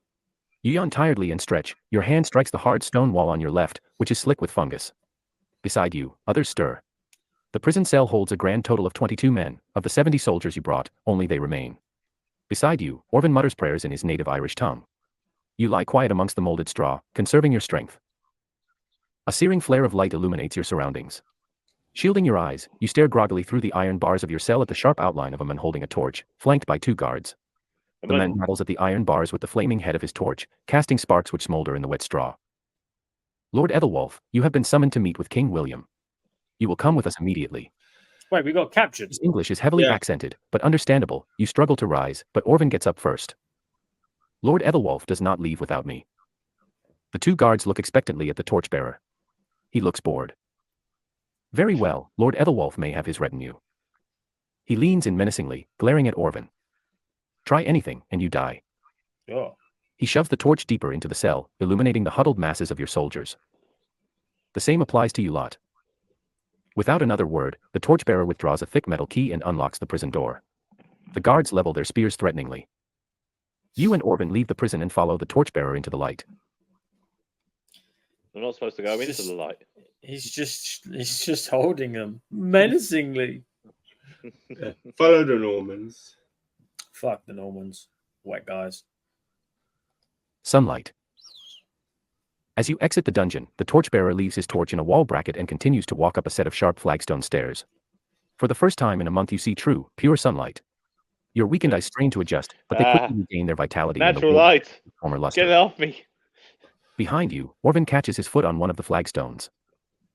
You yawn tiredly and stretch. Your hand strikes the hard stone wall on your left, which is slick with fungus. Beside you, others stir. The prison cell holds a grand total of 22 men. Of the 70 soldiers you brought, only they remain. Beside you, Orvin mutters prayers in his native Irish tongue. You lie quiet amongst the molded straw, conserving your strength. A searing flare of light illuminates your surroundings. Shielding your eyes, you stare groggily through the iron bars of your cell at the sharp outline of a man holding a torch, flanked by 2 guards. The man rattles at the iron bars with the flaming head of his torch, casting sparks which smolder in the wet straw. Lord Ethelwolf, you have been summoned to meet with King William. You will come with us immediately. Wait, we got captured. His English is heavily accented, but understandable. You struggle to rise, but Orvin gets up first. Lord Ethelwolf does not leave without me. The 2 guards look expectantly at the torchbearer. He looks bored. Very well, Lord Ethelwolf may have his retinue. He leans in menacingly, glaring at Orvin. Try anything, and you die. Oh. He shoves the torch deeper into the cell, illuminating the huddled masses of your soldiers. The same applies to you lot. Without another word, the torchbearer withdraws a thick metal key and unlocks the prison door. The guards level their spears threateningly. You and Orvin leave the prison and follow the torchbearer into the light. We're not supposed to go into the light. He's just holding them menacingly. Follow the Normans. Fuck the Normans. Wet guys. Sunlight. As you exit the dungeon, the torchbearer leaves his torch in a wall bracket and continues to walk up a set of sharp flagstone stairs. For the first time in a month you see true, pure sunlight. Your weakened eyes strain to adjust, but they quickly regain their vitality. Natural light. Former luster. Get it off me. Behind you, Orvin catches his foot on one of the flagstones.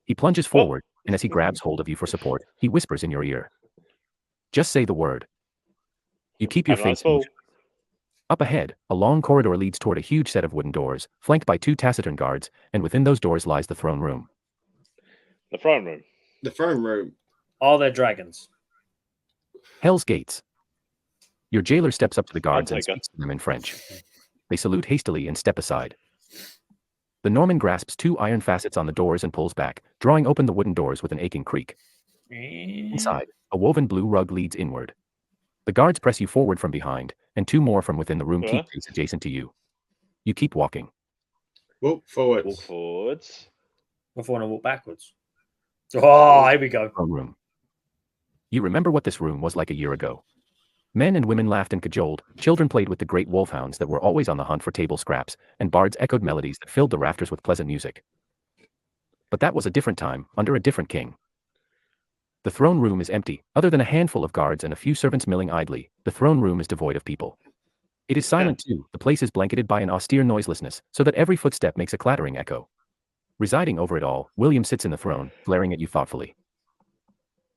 He plunges forward, and as he grabs hold of you for support, he whispers in your ear. Just say the word. You keep your face moved. Up ahead, a long corridor leads toward a huge set of wooden doors, flanked by 2 taciturn guards, and within those doors lies the throne room. The throne room. The throne room. Are there dragons? Hell's Gates. Your jailer steps up to the guards and speaks to them in French. They salute hastily and step aside. The Norman grasps 2 iron facets on the doors and pulls back, drawing open the wooden doors with an aching creak. Inside, a woven blue rug leads inward. The guards press you forward from behind, and 2 more from within the room keep pace adjacent to you. You keep walking. Walk forwards. Walk forwards. I want to walk backwards. Oh, here we go. Room. You remember what this room was like a year ago. Men and women laughed and cajoled, children played with the great wolfhounds that were always on the hunt for table scraps, and bards echoed melodies that filled the rafters with pleasant music. But that was a different time, under a different king. The throne room is empty, other than a handful of guards and a few servants milling idly. The throne room is devoid of people. It is silent too, the place is blanketed by an austere noiselessness, so that every footstep makes a clattering echo. Residing over it all, William sits in the throne, glaring at you thoughtfully.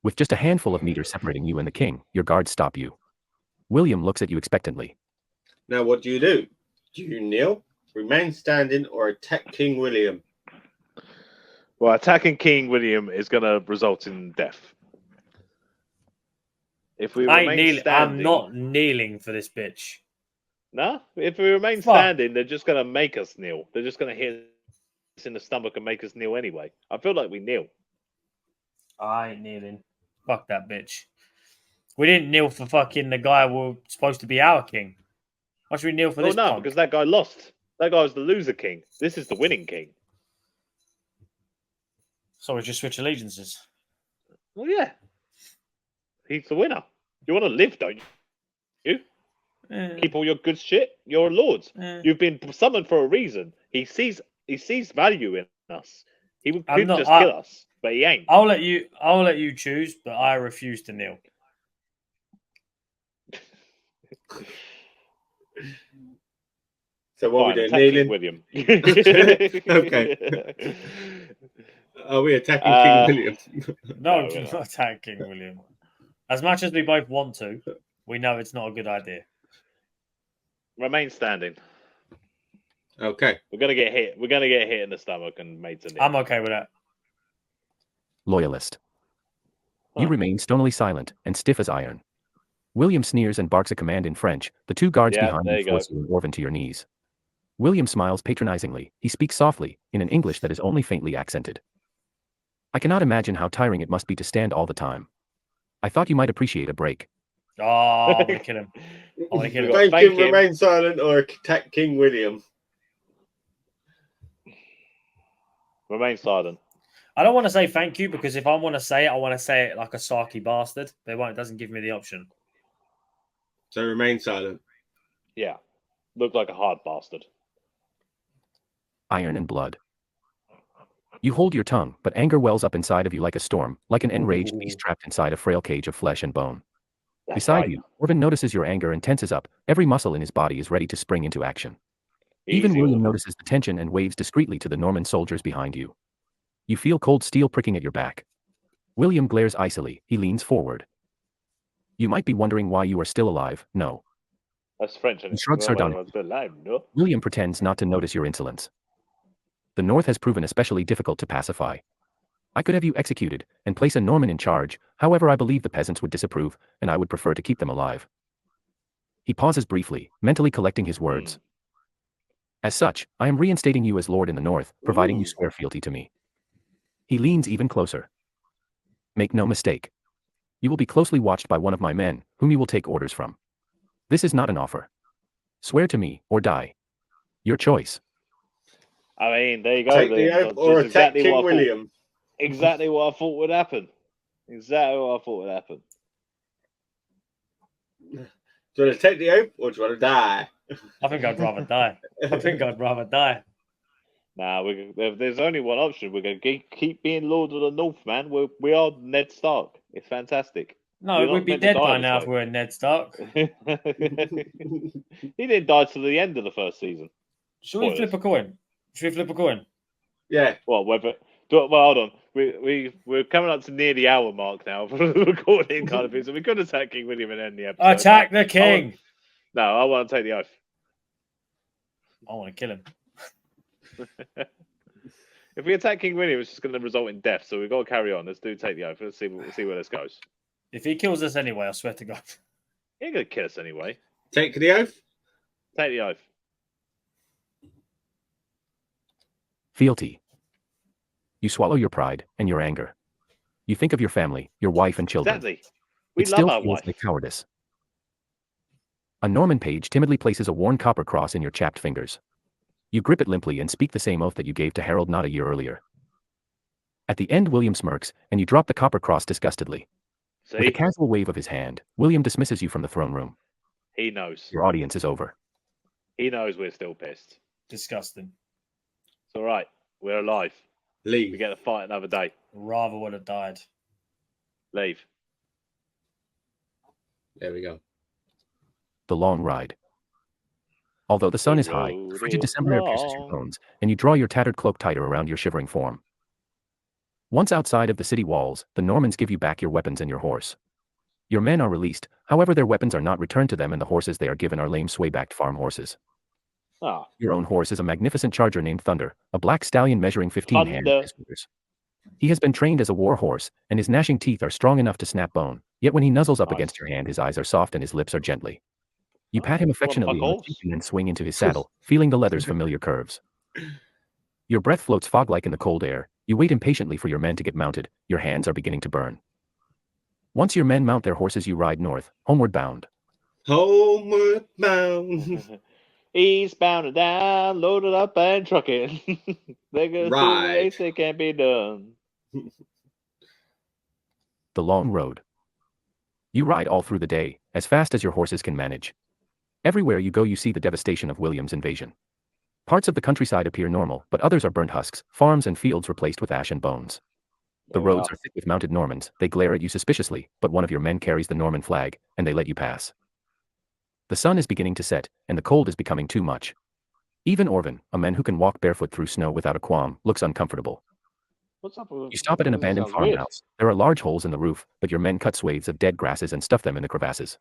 With just a handful of meters separating you and the king, your guards stop you. William looks at you expectantly. Now what do? Do you kneel, remain standing, or attack King William? Well, attacking King William is going to result in death. If we remain standing... I'm not kneeling for this bitch. No? If we remain standing, they're just going to make us kneel. They're just going to hit us in the stomach and make us kneel anyway. I feel like we kneel. I ain't kneeling. Fuck that bitch. We didn't kneel for fucking the guy who was supposed to be our king. Why should we kneel for this? No, punk? because that guy lost. That guy was the loser king. This is the winning king. So we just switch allegiances. Well, yeah. He's the winner. You want to live, don't you? Keep all your good shit. You're a lord. You've been summoned for a reason. He sees value in us. He could just kill us, but he ain't. I'll let you choose, but I refuse to kneel. So what are we doing? Kneeling? William. Okay. Are we attacking King William? No, we're not attacking King William. As much as we both want to, we know it's not a good idea. Remain standing. Okay. We're gonna get hit. We're gonna get hit in the stomach and made to kneel. I'm okay with that. Loyalist. You remain stonily silent and stiff as iron. William sneers and barks a command in French. The two guards behind you force you and Orvin to your knees. William smiles patronizingly. He speaks softly, in an English that is only faintly accented. I cannot imagine how tiring it must be to stand all the time. I thought you might appreciate a break. Oh, I want to kill him. Thank him, remain silent, or attack King William. Remain silent. I don't want to say thank you, because if I want to say it, I want to say it like a sarky bastard. It doesn't give me the option. So remain silent. Yeah. Look like a hard bastard. Iron and blood. You hold your tongue, but anger wells up inside of you like a storm, like an enraged beast trapped inside a frail cage of flesh and bone. Beside you, Orvin notices your anger and tenses up. Every muscle in his body is ready to spring into action. Even William notices the tension and waves discreetly to the Norman soldiers behind you. You feel cold steel pricking at your back. William glares icily. He leans forward. You might be wondering why you are still alive. No. That's French. He shrugs sardonically. No. William pretends not to notice your insolence. The North has proven especially difficult to pacify. I could have you executed and place a Norman in charge. However, I believe the peasants would disapprove, and I would prefer to keep them alive. He pauses briefly, mentally collecting his words. As such, I am reinstating you as Lord in the North, providing you swear fealty to me. He leans even closer. Make no mistake. You will be closely watched by one of my men, whom you will take orders from. This is not an offer. Swear to me, or die. Your choice. I mean, there you go. Take the oath or attack King William. Exactly what I thought would happen. Exactly what I thought would happen. Do you want to take the oath or do you want to die? I think I'd rather die. Nah, there's only one option. We're going to keep being Lord of the North, man. We are Ned Stark. It's fantastic. No, we'd be dead by now if we were Ned Stark. He didn't die till the end of the first season. Should we flip a coin? Yeah. Well, hold on. We're coming up to near the hour mark now for the recording kind of thing, so we could attack King William and end the episode. Attack the king! I want to take the oath. I want to kill him. If we attack King William, it's just going to result in death, so we've got to carry on. Let's take the oath. Let's see where this goes. If he kills us anyway, I swear to God. He ain't going to kill us anyway. Take the oath? Take the oath. Fealty. You swallow your pride and your anger. You think of your family, your wife and children. Exactly. We It love still our feels wife. like cowardice. A Norman page timidly places a worn copper cross in your chapped fingers. You grip it limply and speak the same oath that you gave to Harold not a year earlier. At the end, William smirks, and you drop the copper cross disgustedly. See? With a casual wave of his hand, William dismisses you from the throne room. He knows. Your audience is over. He knows we're still pissed. Disgusting. It's all right. We're alive. Leave. We get to fight another day. Rather would have died. Leave. There we go. The long ride. Although the sun is high, the frigid December air pierces your bones, and you draw your tattered cloak tighter around your shivering form. Once outside of the city walls, the Normans give you back your weapons and your horse. Your men are released, however their weapons are not returned to them and the horses they are given are lame sway-backed farm horses. Ah, Your own horse is a magnificent charger named Thunder, a black stallion measuring 15 hands in his withers. He has been trained as a war horse, and his gnashing teeth are strong enough to snap bone, yet when he nuzzles up against your hand his eyes are soft and his lips are gently. You pat him affectionately on the cheek and then swing into his saddle, feeling the leather's familiar curves. Your breath floats fog-like in the cold air, you wait impatiently for your men to get mounted, your hands are beginning to burn. Once your men mount their horses you ride north, homeward bound. Homeward bound. Eastbound and down, loaded up and trucking. They go through the race, it can't be done. The long road. You ride all through the day, as fast as your horses can manage. Everywhere you go you see the devastation of William's invasion. Parts of the countryside appear normal, but others are burnt husks, farms and fields replaced with ash and bones. The roads are thick with mounted Normans, they glare at you suspiciously, but one of your men carries the Norman flag, and they let you pass. The sun is beginning to set, and the cold is becoming too much. Even Orvin, a man who can walk barefoot through snow without a qualm, looks uncomfortable. What's up with You stop at an abandoned farmhouse. There are large holes in the roof, but your men cut swathes of dead grasses and stuff them in the crevasses.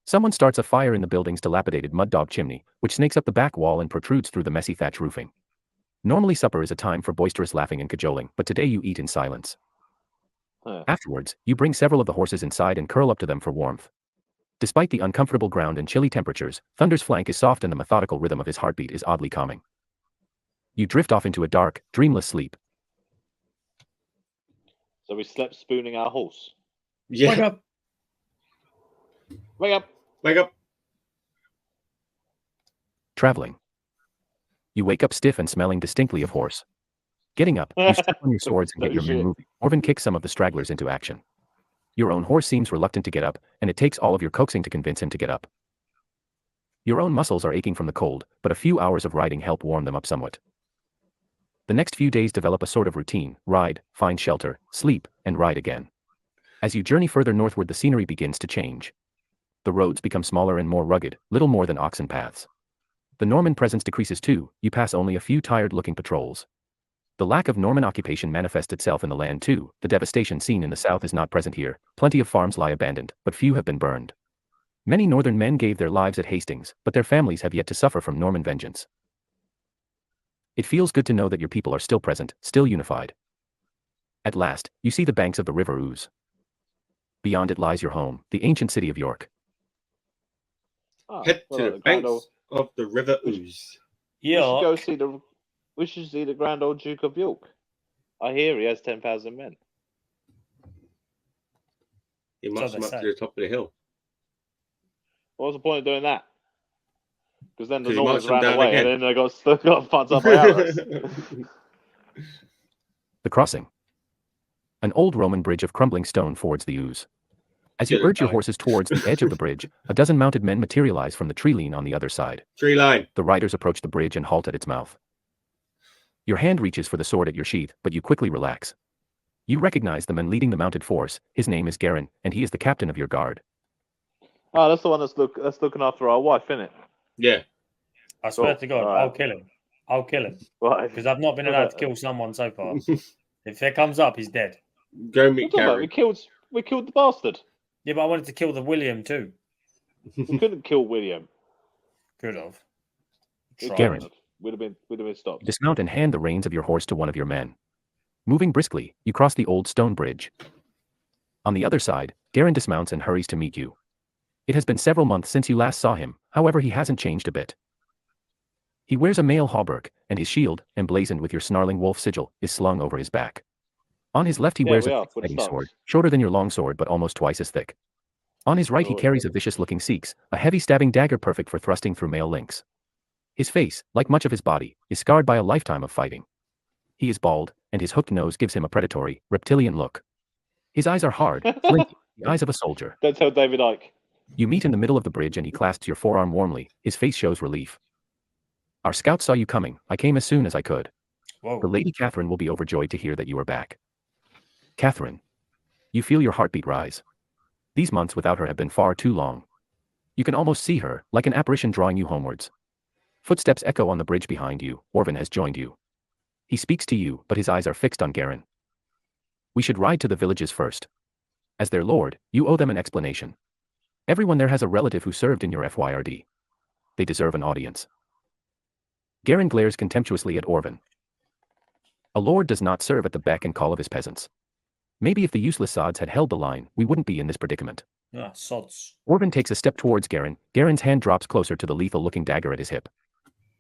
Someone starts a fire in the building's dilapidated mud dog chimney, which snakes up the back wall and protrudes through the messy thatch roofing. Normally supper is a time for boisterous laughing and cajoling, but today you eat in silence. Afterwards, you bring several of the horses inside and curl up to them for warmth. Despite the uncomfortable ground and chilly temperatures, Thunder's flank is soft and the methodical rhythm of his heartbeat is oddly calming. You drift off into a dark, dreamless sleep. So we slept spooning our horse. Yeah. Wake up. Wake up. Wake up. Traveling. You wake up stiff and smelling distinctly of horse. Getting up, you strap on your swords and get your men moving. Orvin kicks some of the stragglers into action. Your own horse seems reluctant to get up, and it takes all of your coaxing to convince him to get up. Your own muscles are aching from the cold, but a few hours of riding help warm them up somewhat. The next few days develop a sort of routine: ride, find shelter, sleep, and ride again. As you journey further northward the scenery begins to change. The roads become smaller and more rugged, little more than oxen paths. The Norman presence decreases too, you pass only a few tired-looking patrols. The lack of Norman occupation manifests itself in the land too, the devastation seen in the south is not present here, plenty of farms lie abandoned, but few have been burned. Many northern men gave their lives at Hastings, but their families have yet to suffer from Norman vengeance. It feels good to know that your people are still present, still unified. At last, you see the banks of the River Ouse. Beyond it lies your home, the ancient city of York. Head to the banks of the River Ouse. We should see the Grand Old Duke of York. I hear he has 10,000 men. He marched them up to the top of the hill. What was the point of doing that? Because then the Normans ran away again. and then they got fucked up by arrows. The crossing. An old Roman bridge of crumbling stone fords the Ouse. As you urge your horses towards the edge of the bridge, a dozen mounted men materialize from the tree line on the other side. Tree line. The riders approach the bridge and halt at its mouth. Your hand reaches for the sword at your sheath, but you quickly relax. You recognize the man leading the mounted force. His name is Garin, and he is the captain of your guard. Oh, that's the one that's looking after our wife, isn't it? Yeah. I swear to God, I'll kill him. I'll kill him. Why? Because I've not been allowed to kill someone so far. If it comes up, he's dead. Go meet Garin. We killed the bastard. Yeah, but I wanted to kill the William too. We couldn't kill William. Could have. Garin. Would have been stopped. Dismount and hand the reins of your horse to one of your men. Moving briskly, you cross the old stone bridge. On the other side, Garin dismounts and hurries to meet you. It has been several months since you last saw him, however he hasn't changed a bit. He wears a mail hauberk, and his shield, emblazoned with your snarling wolf sigil, is slung over his back. On his left he wears a fighting sword, shorter than your long sword but almost twice as thick. On his right he carries a vicious-looking seeks, a heavy stabbing dagger perfect for thrusting through mail links. His face, like much of his body, is scarred by a lifetime of fighting. He is bald, and his hooked nose gives him a predatory, reptilian look. His eyes are hard, flinty, the eyes of a soldier. Don't tell David Icke. You meet in the middle of the bridge and he clasps your forearm warmly, his face shows relief. Our scouts saw you coming, I came as soon as I could. Whoa. The Lady Catherine will be overjoyed to hear that you are back. Catherine. You feel your heartbeat rise. These months without her have been far too long. You can almost see her, like an apparition drawing you homewards. Footsteps echo on the bridge behind you, Orvin has joined you. He speaks to you, but his eyes are fixed on Garin. We should ride to the villages first. As their lord, you owe them an explanation. Everyone there has a relative who served in your FYRD. They deserve an audience. Garin glares contemptuously at Orvin. A lord does not serve at the beck and call of his peasants. Maybe if the useless sods had held the line, we wouldn't be in this predicament. Ah, sods. Orvin takes a step towards Garin. Garin's hand drops closer to the lethal-looking dagger at his hip.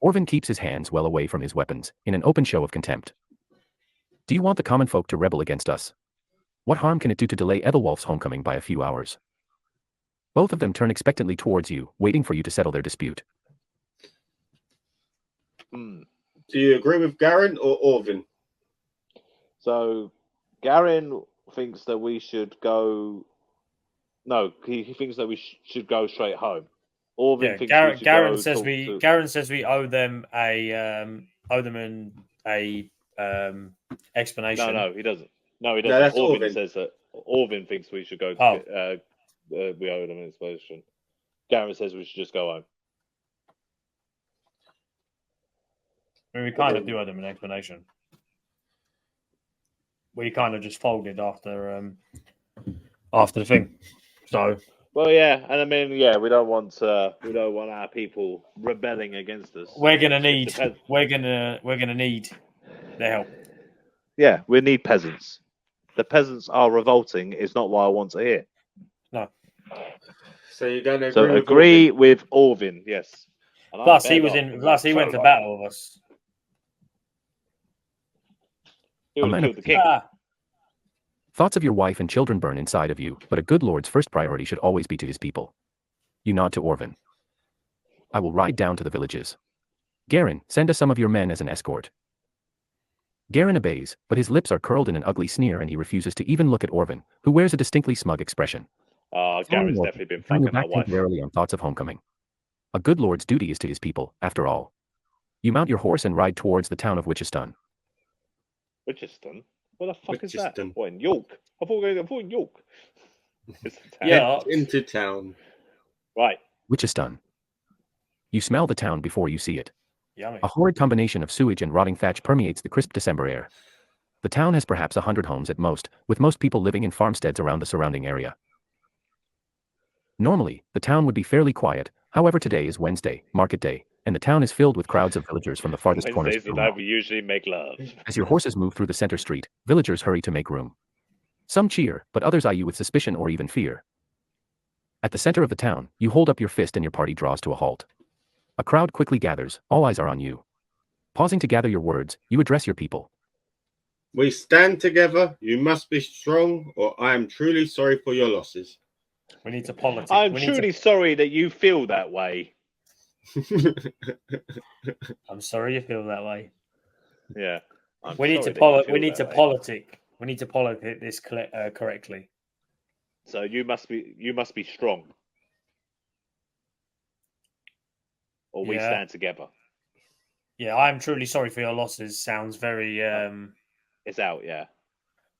Orvin keeps his hands well away from his weapons, in an open show of contempt. Do you want the common folk to rebel against us? What harm can it do to delay Ethelwolf's homecoming by a few hours? Both of them turn expectantly towards you, waiting for you to settle their dispute. Do you agree with Garin or Orvin? So, Garin thinks that we should go. No, he thinks that we should go straight home. Orvin thinks we should Garin go says Garin says we owe them a explanation. No, he doesn't. No, he doesn't. No, Orvin says that. Orvin thinks we should go. We owe them an explanation. Garin says we should just go home. I mean, we kind of do owe them an explanation. We kind of just folded after the thing. So. Well, yeah, and I mean, yeah, we don't want our people rebelling against us. We're gonna need their help. Yeah, we need peasants. The peasants are revolting is not what I want to hear. No. So you don't agree? So agree with Orvin, yes. And Plus, he went to battle with us. He would have killed the king. Thoughts of your wife and children burn inside of you, but a good lord's first priority should always be to his people. You nod to Orvin. I will ride down to the villages. Garin, send us some of your men as an escort. Garin obeys, but his lips are curled in an ugly sneer and he refuses to even look at Orvin, who wears a distinctly smug expression. Garin's definitely been fucking my wife. Temporarily on thoughts of homecoming. A good lord's duty is to his people, after all. You mount your horse and ride towards the town of Witcheston. Witcheston? What the fuck is that? What, in York? I thought in York. Yeah. Into town. Right. Witcheston. You smell the town before you see it. Yummy. A horrid combination of sewage and rotting thatch permeates the crisp December air. The town has perhaps 100 homes at most, with most people living in farmsteads around the surrounding area. Normally, the town would be fairly quiet, however today is Wednesday, market day, and the town is filled with crowds of villagers from the farthest corners. Wednesdays the night we usually make love. As your horses move through the center street, villagers hurry to make room. Some cheer, but others eye you with suspicion or even fear. At the center of the town, you hold up your fist and your party draws to a halt. A crowd quickly gathers, all eyes are on you. Pausing to gather your words, you address your people. We stand together, you must be strong, or I am truly sorry for your losses. We need to politics. I'm truly sorry that you feel that way. I'm sorry you feel that way. Yeah. We need to politic this correctly. So you must be strong. Or we stand together. Yeah, I'm truly sorry for your losses. Sounds very It's out, yeah.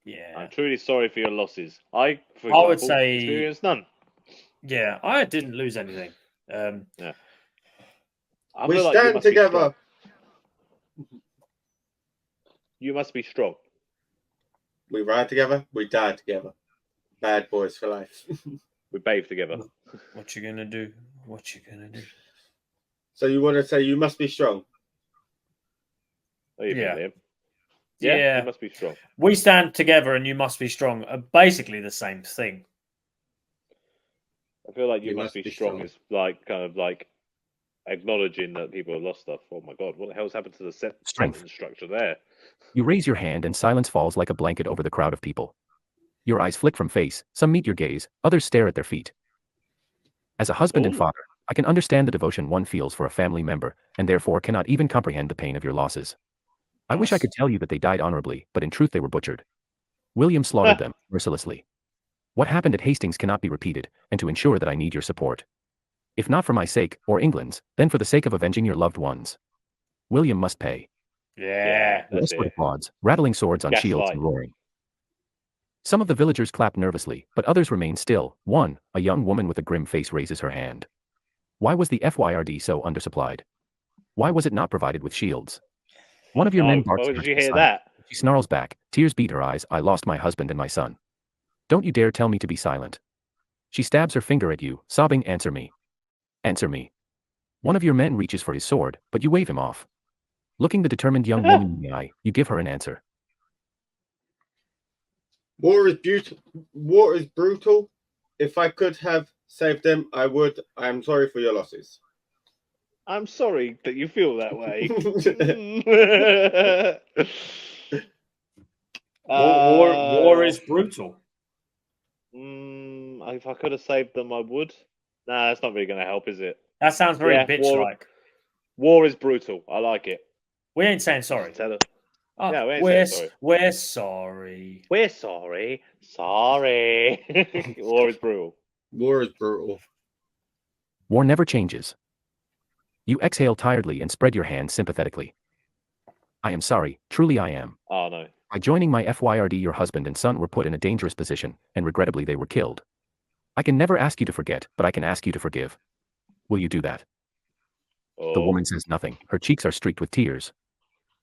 Yeah. I'm truly sorry for your losses. I would say experienced none. Yeah, I didn't lose anything. Yeah. We stand together. You must be strong. We ride together, we die together. Bad boys for life. We bathe together. What you gonna do? What you gonna do? So you want to say you must be strong? Oh, yeah. Yeah, you must be strong. We stand together and you must be strong. Basically the same thing. I feel like you must be strong is like kind of like acknowledging that people have lost stuff. Oh my god, what the hell's happened to the sentence structure there? You raise your hand and silence falls like a blanket over the crowd of people. Your eyes flick from face, some meet your gaze, others stare at their feet. As a husband and father, I can understand the devotion one feels for a family member, and therefore cannot even comprehend the pain of your losses. I wish I could tell you that they died honorably, but in truth they were butchered. William slaughtered them, mercilessly. What happened at Hastings cannot be repeated, and to ensure that I need your support. If not for my sake, or England's, then for the sake of avenging your loved ones. William must pay. Yeah, that's it. Applauds, rattling swords on shields and roaring. Some of the villagers clap nervously, but others remain still. One, a young woman with a grim face raises her hand. Why was the FYRD so undersupplied? Why was it not provided with shields? One of your men barks. Why did you hear that? She snarls back, tears beat her eyes. I lost my husband and my son. Don't you dare tell me to be silent. She stabs her finger at you, sobbing, answer me. Answer me. One of your men reaches for his sword, but you wave him off. Looking the determined young woman in the eye, you give her an answer. War is beautiful. War is brutal. If I could have saved them, I would. I am sorry for your losses. I'm sorry that you feel that way. War is brutal. If I could have saved them, I would. Nah, that's not really going to help, is it? That sounds very bitch-like. War is brutal. I like it. We ain't saying sorry. Tell her. Oh, Yeah, we ain't saying sorry. We're sorry. We're sorry. Sorry. War is brutal. War is brutal. War never changes. You exhale tiredly and spread your hands sympathetically. I am sorry, truly I am. Oh, no. By joining my FYRD, your husband and son were put in a dangerous position, and regrettably they were killed. I can never ask you to forget, but I can ask you to forgive. Will you do that? Oh. The woman says nothing. Her cheeks are streaked with tears.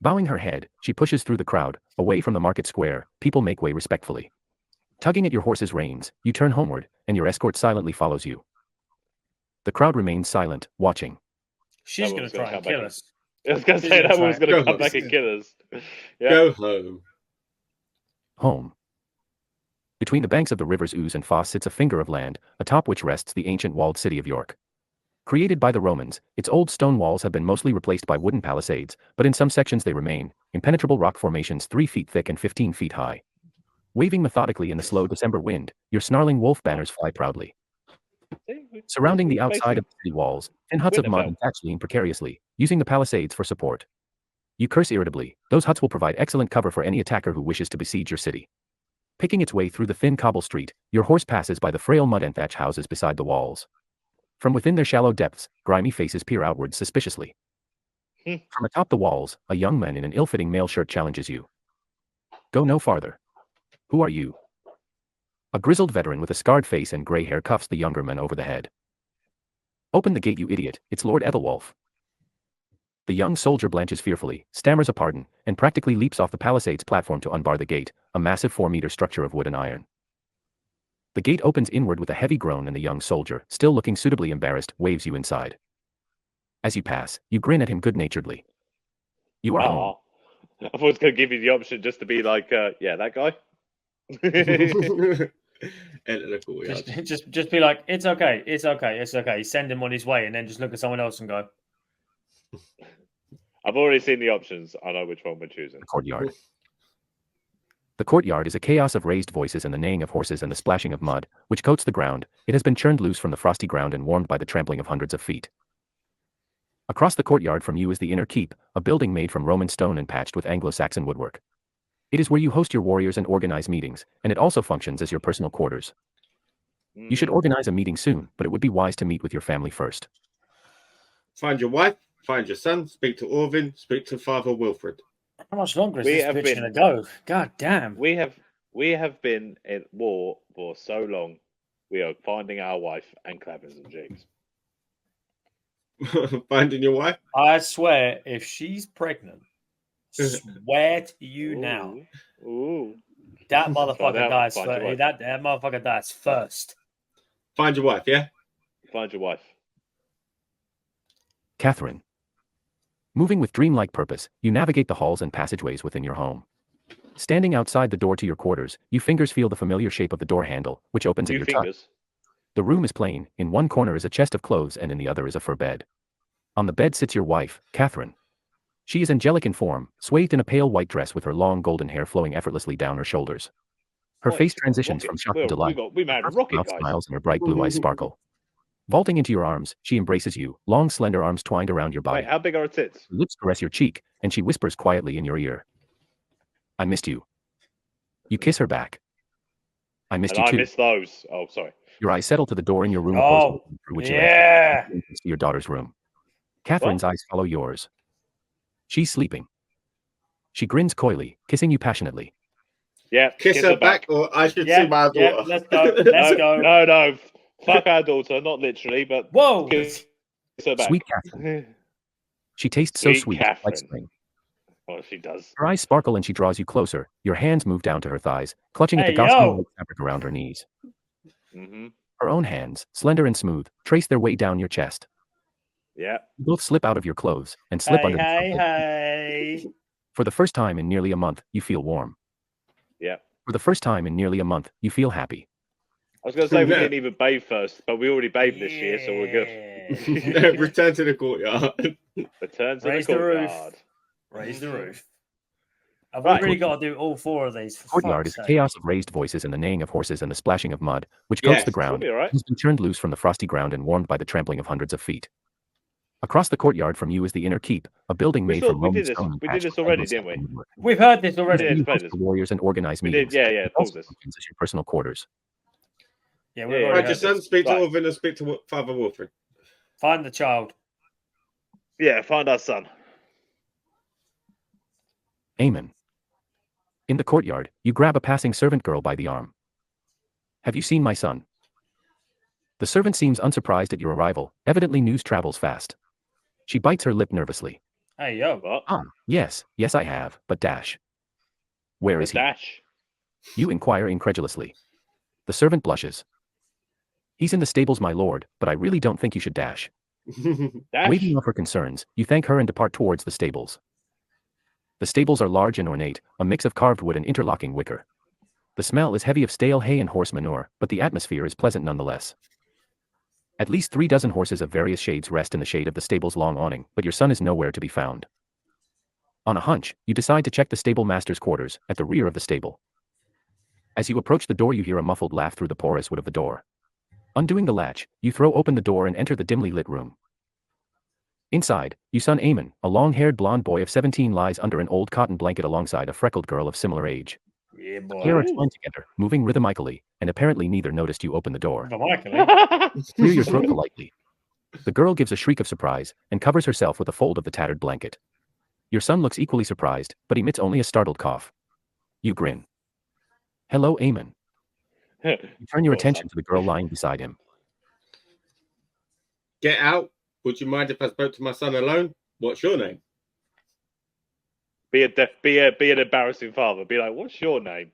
Bowing her head, she pushes through the crowd, away from the market square. People make way respectfully. Tugging at your horse's reins, you turn homeward, and your escort silently follows you. The crowd remains silent, watching. She's going to try and kill us. I was going to say that woman's going to come back and kill us. Yeah. Go home. Home. Between the banks of the rivers Ouse and Foss sits a finger of land, atop which rests the ancient walled city of York. Created by the Romans, its old stone walls have been mostly replaced by wooden palisades, but in some sections they remain, impenetrable rock formations 3 feet thick and 15 feet high. Waving methodically in the slow December wind, your snarling wolf banners fly proudly. Surrounding the outside of the city walls, thin huts of mud and thatch lean precariously, using the palisades for support. You curse irritably. Those huts will provide excellent cover for any attacker who wishes to besiege your city. Picking its way through the thin cobble street, your horse passes by the frail mud and thatch houses beside the walls. From within their shallow depths, grimy faces peer outward suspiciously. From atop the walls, a young man in an ill-fitting mail shirt challenges you. Go no farther. Who are you? A grizzled veteran with a scarred face and gray hair cuffs the younger man over the head. Open the gate, you idiot, it's Lord Ethelwolf. The young soldier blanches fearfully, stammers a pardon, and practically leaps off the palisades platform to unbar the gate, a massive 4-meter structure of wood and iron. The gate opens inward with a heavy groan and the young soldier, still looking suitably embarrassed, waves you inside. As you pass, you grin at him good-naturedly. You are home. I thought I was going to give you the option just to be like, yeah, that guy. Just be like, it's okay, it's okay, it's okay. Send him on his way, and then just look at someone else and go. I've already seen the options. I know which one we're choosing. The courtyard. The courtyard is a chaos of raised voices and the neighing of horses and the splashing of mud, which coats the ground. It has been churned loose from the frosty ground and warmed by the trampling of hundreds of feet. Across the courtyard from you is the inner keep, a building made from Roman stone and patched with Anglo-Saxon woodwork. It is where you host your warriors and organize meetings, and it also functions as your personal quarters. You should organize a meeting soon, but it would be wise to meet with your family first. Find your wife, find your son, speak to Orvin, speak to Father Wilfred. How much longer is this bitch going to go? God damn. We have been in war for so long. We are finding our wife and clapping some jigs. Finding your wife? I swear, if she's pregnant, swear to you now. Ooh. That motherfucker dies first. That motherfucker dies first. Find your wife, yeah? Find your wife. Catherine. Moving with dreamlike purpose, you navigate the halls and passageways within your home. Standing outside the door to your quarters, you fingers feel the familiar shape of the door handle, which opens at your touch. The room is plain. In one corner is a chest of clothes and in the other is a fur bed. On the bed sits your wife, Catherine. She is angelic in form, swathed in a pale white dress with her long golden hair flowing effortlessly down her shoulders. Her face transitions from shock to delight. We married Rocket, guys. Smiles and her bright blue eyes sparkle. Vaulting into your arms, she embraces you, long slender arms twined around your body. Wait, how big are her tits? Her lips caress your cheek, and she whispers quietly in your ear. I missed you. You kiss her back. I missed you too. I missed those. Oh, sorry. Your eyes settle to the door in your room, through which you enter to your daughter's room. Catherine's eyes follow yours. She's sleeping. She grins coyly, kissing you passionately. Yeah, kiss her back, or I should see my daughter. Yeah, let's go. Let's go. No. Fuck our daughter, not literally, but whoa, kiss her back. Sweet Catherine. She tastes so sweet, like spring. Oh, she does. Her eyes sparkle and she draws you closer. Your hands move down to her thighs, clutching at the Hey, gossamer yo. white fabric around her knees. Mm-hmm. Her own hands, slender and smooth, trace their way down your chest. Yeah. You both slip out of your clothes and slip under the comforter. Hey. For the first time in nearly a month, you feel warm. Yeah. For the first time in nearly a month, you feel happy. I was going to say we didn't even bathe first, but we already bathed this year, so we're good. Return to the courtyard. Return to Raise the the roof. courtyard. Raise the roof. Have Right. we really got to do all 4 of these? For Courtyard is fuck's a sake? chaos of raised voices and the neighing of horses and the splashing of mud, which coats Yes, the ground, Should be all right. has been turned loose from the frosty ground and warmed by the trampling of hundreds of feet. Across the courtyard from you is the inner keep, a building made from Roman stone and We did patched this with already, endless didn't we? woodwork. We've heard this already. Yeah, You it's host played the warriors and organize We meetings. did, yeah. It also Pause this. functions as your personal quarters. Yeah, we've Yeah, already Right, heard your son, this. speak to Right. Wolfin and speak to Father Wolfin. Find the child. Yeah, find our son. Amen. In the courtyard, you grab a passing servant girl by the arm. Have you seen my son? The servant seems unsurprised at your arrival, evidently news travels fast. She bites her lip nervously. Hey, yo. What? Yes I have, but dash. Where is he? Dash. You inquire incredulously. The servant blushes. He's in the stables, my lord, but I really don't think you should dash. Dash. Waving off her concerns, you thank her and depart towards the stables. The stables are large and ornate, a mix of carved wood and interlocking wicker. The smell is heavy of stale hay and horse manure, but the atmosphere is pleasant nonetheless. At least 3 dozen horses of various shades rest in the shade of the stable's long awning, but your son is nowhere to be found. On a hunch, you decide to check the stable master's quarters, at the rear of the stable. As you approach the door, you hear a muffled laugh through the porous wood of the door. Undoing the latch, you throw open the door and enter the dimly lit room. Inside, your son Eamon, a long-haired blonde boy of 17, lies under an old cotton blanket alongside a freckled girl of similar age. Yeah, The pair are boy. twined together, moving rhythmically, and apparently neither noticed you open the door. Rhythmically. Clear your throat politely. The girl gives a shriek of surprise, and covers herself with a fold of the tattered blanket. Your son looks equally surprised, but emits only a startled cough. You grin. Hello, Eamon. You turn your attention to the girl lying beside him. Get out. Would you mind if I spoke to my son alone? What's your name? Be an embarrassing father. Be like, what's your name?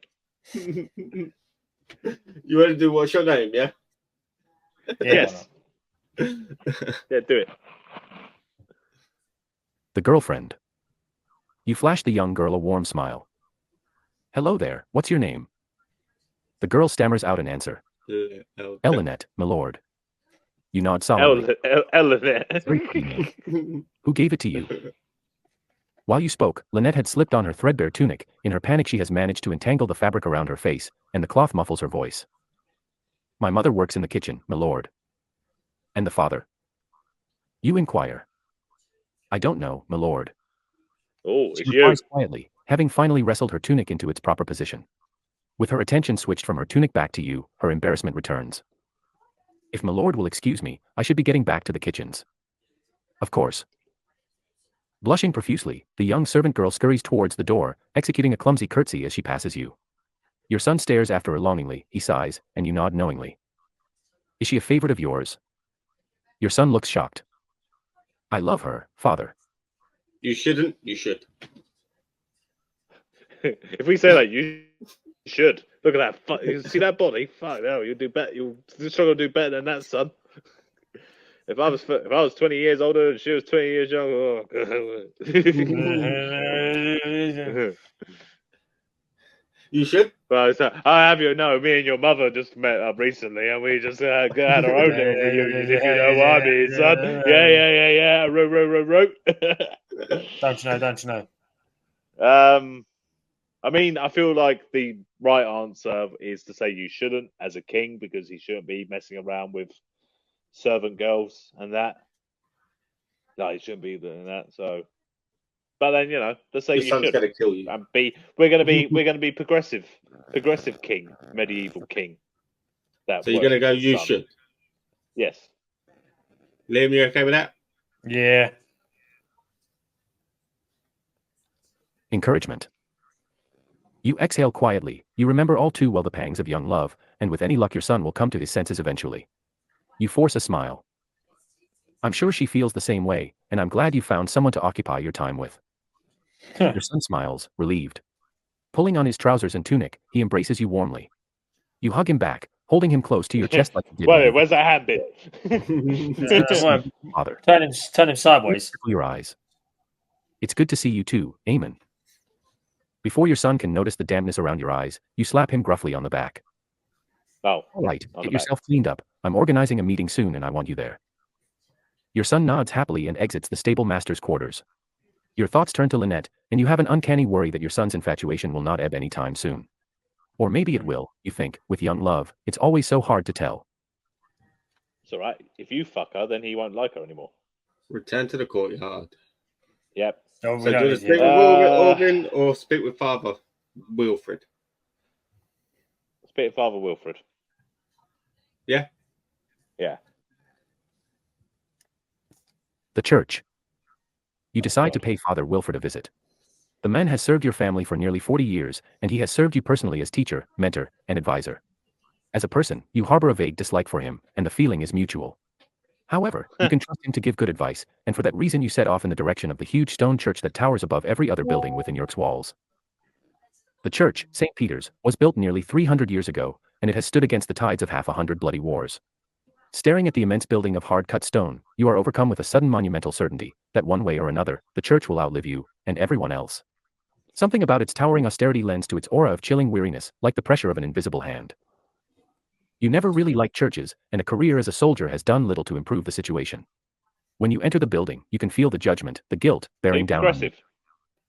You want to do what's your name, yeah? Yes. Yeah, do it. The girlfriend. You flash the young girl a warm smile. Hello there, what's your name? The girl stammers out an answer. Elinette, my lord. You nod solemnly. Elinette. Very pretty name. Who gave it to you? While you spoke, Lynette had slipped on her threadbare tunic. In her panic, she has managed to entangle the fabric around her face, and the cloth muffles her voice. My mother works in the kitchen, my lord. And the father? You inquire. I don't know, my lord. Oh, She it's you. replies quietly, having finally wrestled her tunic into its proper position. With her attention switched from her tunic back to you, her embarrassment returns. If my lord will excuse me, I should be getting back to the kitchens. Of course. Blushing profusely, the young servant girl scurries towards the door, executing a clumsy curtsy as she passes you. Your son stares after her longingly, he sighs, and you nod knowingly. Is she a favorite of yours? Your son looks shocked. I love her, father. You shouldn't, you should. If we say that, you should. Look at that. You see that body? Fuck no, you'll do better. You'll struggle to do better than that, son. If I was 20 years older and she was 20 years younger, You should. Well, so, I have you know, me and your mother just met up recently, and we just had our own little reunion, if you know what I mean, son. Yeah. Ro. Don't you know? I mean, I feel like the right answer is to say you shouldn't as a king, because he shouldn't be messing around with servant girls and that. No, he shouldn't be doing that. So, but then let's say Your you son's should. gonna kill you. And we're gonna be progressive king, medieval king. That So you're gonna go. You son. should. Yes. Liam, you okay with that? Yeah. Encouragement. You exhale quietly. You remember all too well the pangs of young love, and with any luck your son will come to his senses eventually. You force a smile. I'm sure she feels the same way, and I'm glad you found someone to occupy your time with. Your son smiles, relieved. Pulling on his trousers and tunic, he embraces you warmly. You hug him back, holding him close to your chest like you did. Wait, where's that hand bit? Father. Turn him sideways. Circle your eyes. It's good to see you too, Amen. Before your son can notice the dampness around your eyes, you slap him gruffly on the back. Oh, all right, get yourself cleaned up. I'm organizing a meeting soon and I want you there. Your son nods happily and exits the stable master's quarters. Your thoughts turn to Lynette, and you have an uncanny worry that your son's infatuation will not ebb anytime soon. Or maybe it will, you think, with young love. It's always so hard to tell. It's alright. If you fuck her, then he won't like her anymore. Return to the courtyard. Yep. Oh, So do the speak with Orvin or speak with Father Wilfred? Speak with Father Wilfred. Yeah? Yeah. The church. You decide to pay Father Wilfred a visit. The man has served your family for nearly 40 years, and he has served you personally as teacher, mentor, and advisor. As a person, you harbor a vague dislike for him, and the feeling is mutual. However, you can trust him to give good advice, and for that reason you set off in the direction of the huge stone church that towers above every other building within York's walls. The church, St. Peter's, was built nearly 300 years ago, and it has stood against the tides of 100 bloody wars. Staring at the immense building of hard-cut stone, you are overcome with a sudden monumental certainty that one way or another, the church will outlive you, and everyone else. Something about its towering austerity lends to its aura of chilling weariness, like the pressure of an invisible hand. You never really liked churches, and a career as a soldier has done little to improve the situation. When you enter the building, you can feel the judgment, the guilt, bearing down on you.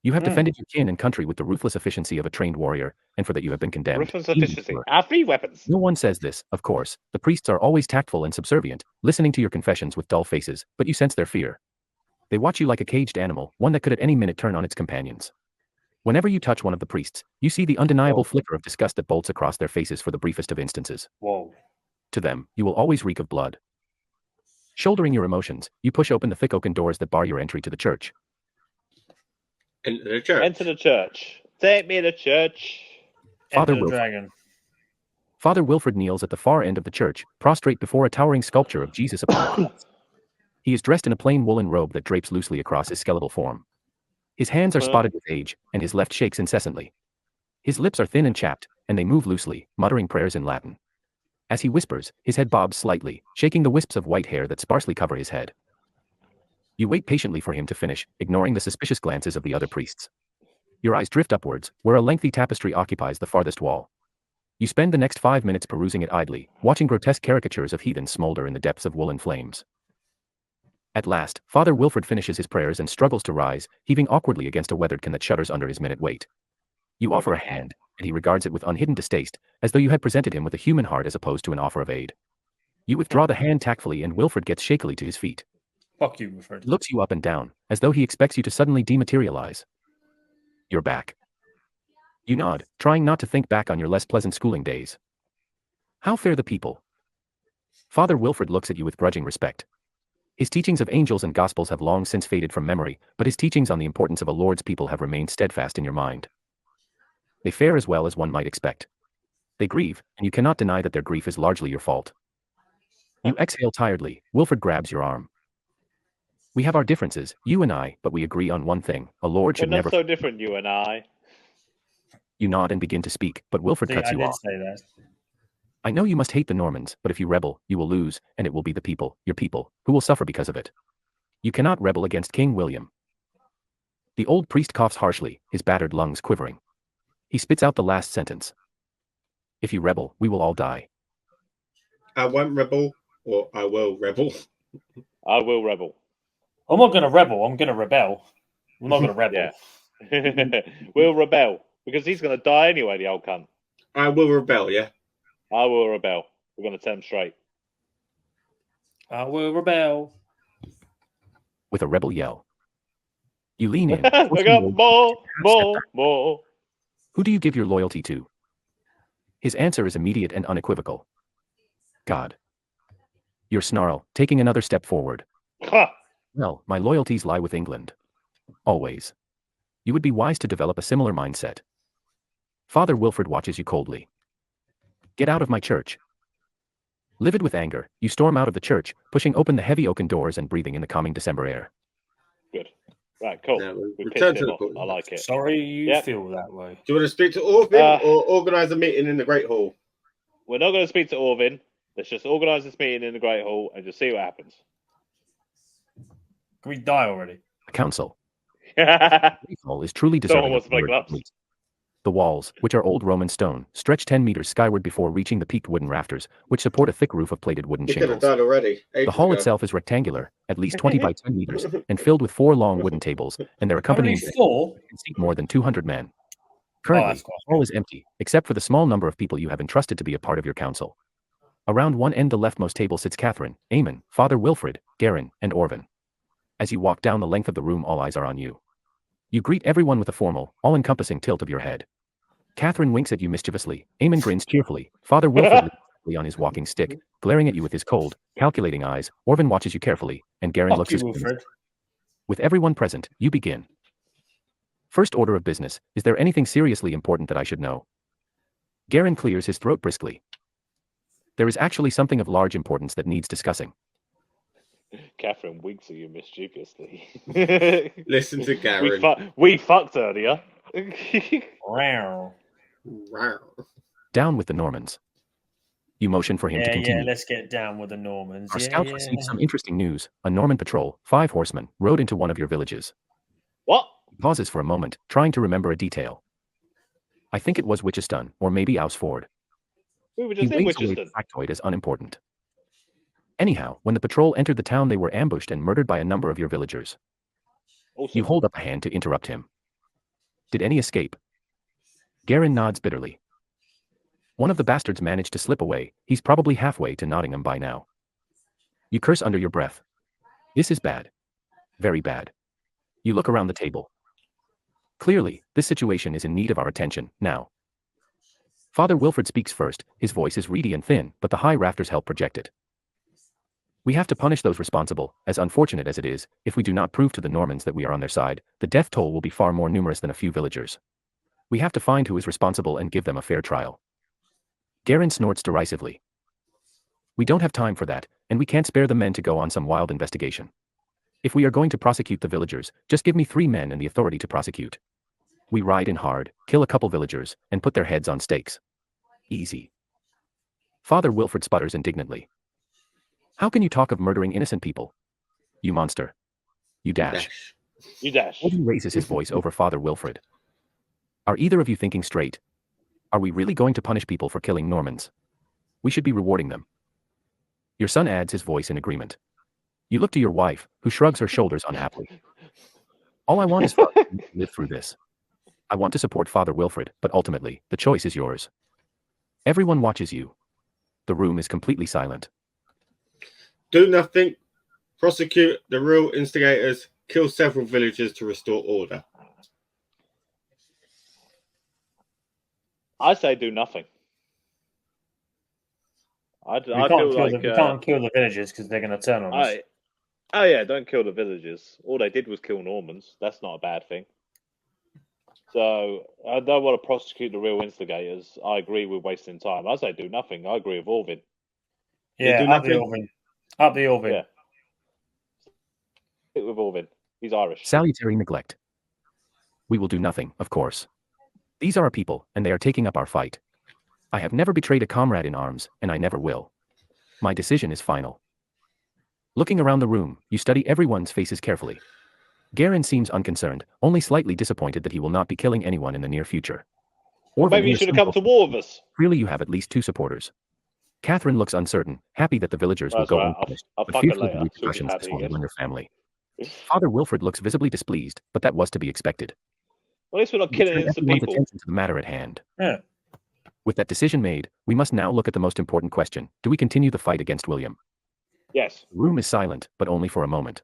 You have defended your kin and country with the ruthless efficiency of a trained warrior, and for that you have been condemned. Ruthless efficiency. Our free weapons. No one says this, of course. The priests are always tactful and subservient, listening to your confessions with dull faces, but you sense their fear. They watch you like a caged animal, one that could at any minute turn on its companions. Whenever you touch one of the priests, you see the undeniable flicker of disgust that bolts across their faces for the briefest of instances. Whoa. To them, you will always reek of blood. Shouldering your emotions, you push open the thick oaken doors that bar your entry to the church. Enter the church. Enter the church. Take me to church. Father Enter the Wilfred. dragon. Father Wilfred kneels at the far end of the church, prostrate before a towering sculpture of Jesus upon a cross. He is dressed in a plain woolen robe that drapes loosely across his skeletal form. His hands are spotted with age, and his left shakes incessantly. His lips are thin and chapped, and they move loosely, muttering prayers in Latin. As he whispers, his head bobs slightly, shaking the wisps of white hair that sparsely cover his head. You wait patiently for him to finish, ignoring the suspicious glances of the other priests. Your eyes drift upwards, where a lengthy tapestry occupies the farthest wall. You spend the next 5 minutes perusing it idly, watching grotesque caricatures of heathens smolder in the depths of woolen flames. At last, Father Wilfred finishes his prayers and struggles to rise, heaving awkwardly against a weathered can that shudders under his minute weight. You offer a hand, and he regards it with unhidden distaste, as though you had presented him with a human heart as opposed to an offer of aid. You withdraw the hand tactfully and Wilfred gets shakily to his feet. Fuck you, Wilfred. He looks you up and down, as though he expects you to suddenly dematerialize. You're back. You nod, trying not to think back on your less pleasant schooling days. How fare the people? Father Wilfred looks at you with grudging respect. His teachings of angels and gospels have long since faded from memory, but his teachings on the importance of a Lord's people have remained steadfast in your mind. They fare as well as one might expect. They grieve, and you cannot deny that their grief is largely your fault. You exhale tiredly. Wilfred grabs your arm. We have our differences, you and I, but we agree on one thing: a Lord should never. We're not so different, you and I. You nod and begin to speak, but Wilfred cuts you off. I did say that. I know you must hate the Normans, but if you rebel, you will lose, and it will be the people, your people, who will suffer because of it. You cannot rebel against King William. The old priest coughs harshly, his battered lungs quivering. He spits out the last sentence. If you rebel, we will all die. I won't rebel, or I will rebel. I will rebel. I'm not going to rebel. I'm going to rebel. I'm not going to rebel. Yeah. We'll rebel. Because he's going to die anyway, the old cunt. I will rebel, yeah? I will rebel. We're going to tell him straight. I will rebel. With a rebel yell. You lean in. I got more. Who do you give your loyalty to? His answer is immediate and unequivocal. God. Your snarl, taking another step forward. Well, my loyalties lie with England. Always. You would be wise to develop a similar mindset. Father Wilfred watches you coldly. Get out of my church. Livid with anger, you storm out of the church, pushing open the heavy oaken doors and breathing in the calming December air. Good. Right, cool. Now, We return pissed to him the off. book. I like it. Sorry you Yep. feel that way. Do you want to speak to Orvin or organise a meeting in the Great Hall? We're not going to speak to Orvin. Let's just organise this meeting in the Great Hall and just see what happens. Can we die already? The council. Someone The Great Hall is truly deserving wants of to play the word clubs. complete. The walls, which are old Roman stone, stretch 10 meters skyward before reaching the peaked wooden rafters, which support a thick roof of plated wooden We could have shingles. died already. The hall itself is rectangular, at least 20 by 10 meters, and filled with 4 long wooden tables, and their accompanying Only 4? can seat more than 200 men. Currently, that's quite the hall is empty, except for the small number of people you have entrusted to be a part of your council. Around one end the leftmost table sits Catherine, Eamon, Father Wilfred, Garin, and Orvin. As you walk down the length of the room, all eyes are on you. You greet everyone with a formal, all-encompassing tilt of your head. Catherine winks at you mischievously, Eamon grins cheerfully, Father Wilfred leans on his walking stick, glaring at you with his cold, calculating eyes, Orvin watches you carefully, and Garin looks his Wilfred. With everyone present, you begin. First order of business, is there anything seriously important that I should know? Garin clears his throat briskly. There is actually something of large importance that needs discussing. Catherine winks at you mischievously. Listen to Garin. We fucked earlier. Wow. Down with the Normans. You motion for him to continue. Yeah, let's get down with the Normans. Our scouts received some interesting news. A Norman patrol, 5 horsemen, rode into one of your villages. What? He pauses for a moment, trying to remember a detail. I think it was Witcheston, or maybe Ausford. We were just He in waves away Witcheston. the factoid as unimportant. Anyhow, when the patrol entered the town, they were ambushed and murdered by a number of your villagers. Awesome. You hold up a hand to interrupt him. Did any escape? Garin nods bitterly. One of the bastards managed to slip away. He's probably halfway to Nottingham by now. You curse under your breath. This is bad. Very bad. You look around the table. Clearly, this situation is in need of our attention, now. Father Wilfred speaks first. His voice is reedy and thin, but the high rafters help project it. We have to punish those responsible, as unfortunate as it is. If we do not prove to the Normans that we are on their side, the death toll will be far more numerous than a few villagers. We have to find who is responsible and give them a fair trial. Garin snorts derisively. We don't have time for that, and we can't spare the men to go on some wild investigation. If we are going to prosecute the villagers, just give me 3 men and the authority to prosecute. We ride in hard, kill a couple villagers, and put their heads on stakes. Easy. Father Wilfred sputters indignantly. How can you talk of murdering innocent people? You monster. You dash. You dash. Orvin raises his voice over Father Wilfred. Are either of you thinking straight? Are we really going to punish people for killing Normans? We should be rewarding them. Your son adds his voice in agreement. You look to your wife, who shrugs her shoulders unhappily. All I want is for us to live through this. I want to support Father Wilfred, but ultimately, the choice is yours. Everyone watches you. The room is completely silent. Do nothing. Prosecute the real instigators. Kill several villagers to restore order. I say do nothing. We can't kill the villagers because they're going to turn on us. Oh yeah, don't kill the villagers. All they did was kill Normans. That's not a bad thing. So I don't want to prosecute the real instigators. I agree with wasting time. I say do nothing. I agree with Orvin. Yeah, up the Orvin. Up the Orvin. Yeah. Stick with Orvin. He's Irish. Salutary neglect. We will do nothing, of course. These are our people, and they are taking up our fight. I have never betrayed a comrade in arms, and I never will. My decision is final. Looking around the room, you study everyone's faces carefully. Garin seems unconcerned, only slightly disappointed that he will not be killing anyone in the near future. Maybe you should have come to war with us. Really, you have at least 2 supporters. Catherine looks uncertain, happy that the villagers will go unpunished, but fearful of the repercussions this will have on your family. Father Wilfred looks visibly displeased, but that was to be expected. Well, at least we're not killing innocent people. Attention to the matter at hand. Yeah. With that decision made, we must now look at the most important question. Do we continue the fight against William? Yes. The room is silent, but only for a moment.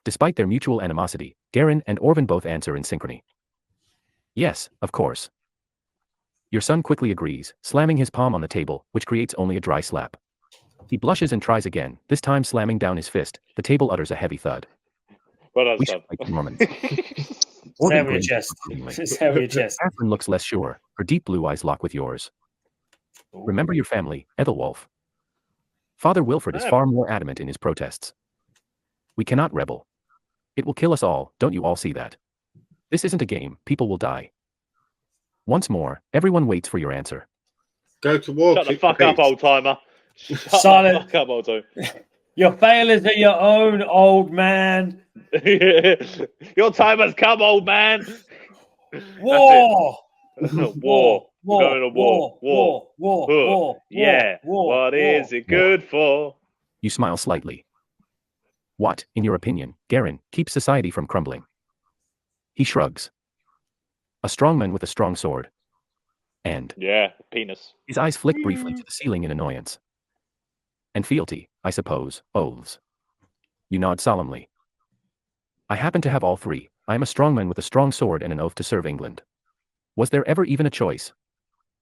Despite their mutual animosity, Garin and Orvin both answer in synchrony. Yes, of course. Your son quickly agrees, slamming his palm on the table, which creates only a dry slap. He blushes and tries again, this time slamming down his fist. The table utters a heavy thud. Well done, We son. should fight the Normans. Stab your chest. Stab your chest. Catherine looks less sure. Her deep blue eyes lock with yours. Remember your family, Ethelwolf. Father Wilfred is far more adamant in his protests. We cannot rebel. It will kill us all, don't you all see that? This isn't a game, people will die. Once more, everyone waits for your answer. Go to war. Shut the fuck up, old timer. Shut Silent. the fuck up, old timer. Your failures are your own, old man. Your time has come, old man. War. War. We're going to war. War. Yeah. What is it good for? You smile slightly. What, in your opinion, Garen, keeps society from crumbling? He shrugs. A strong man with a strong sword. And yeah, penis. His eyes flick briefly to the ceiling in annoyance. And fealty, I suppose, oaths. You nod solemnly. I happen to have all three. I am a strong man with a strong sword and an oath to serve England. Was there ever even a choice?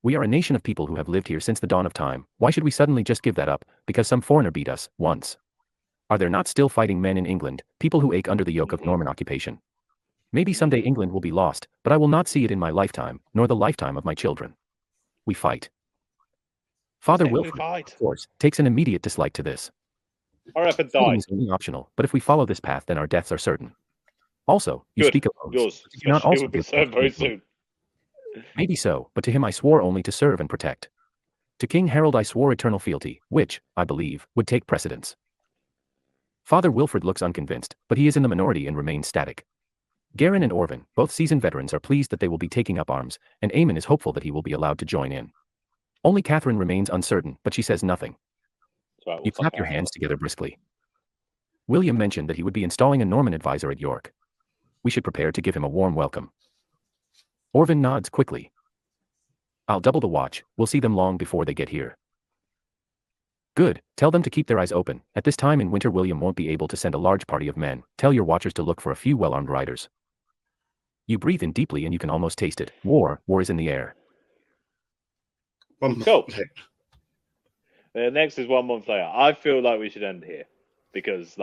We are a nation of people who have lived here since the dawn of time. Why should we suddenly just give that up, because some foreigner beat us, once? Are there not still fighting men in England, people who ache under the yoke of Norman occupation? Maybe someday England will be lost, but I will not see it in my lifetime, nor the lifetime of my children. We fight. Father Wilfred, of course, takes an immediate dislike to this. Hurry up and Killing die. is only optional, but if we follow this path, then our deaths are certain. Also, you speak of oaths. Yours. You cannot also It will be give so oaths very to me. soon. Maybe so, but to him I swore only to serve and protect. To King Harold I swore eternal fealty, which, I believe, would take precedence. Father Wilfred looks unconvinced, but he is in the minority and remains static. Garen and Orvin, both seasoned veterans, are pleased that they will be taking up arms, and Eamon is hopeful that he will be allowed to join in. Only Catherine remains uncertain, but she says nothing. You clap your hands together briskly. William mentioned that he would be installing a Norman advisor at York. We should prepare to give him a warm welcome. Orvin nods quickly. I'll double the watch, we'll see them long before they get here. Good, tell them to keep their eyes open. At this time in winter William won't be able to send a large party of men. Tell your watchers to look for a few well-armed riders. You breathe in deeply and you can almost taste it. War is in the air. Cool. Next is 1 month later. I feel like we should end here because,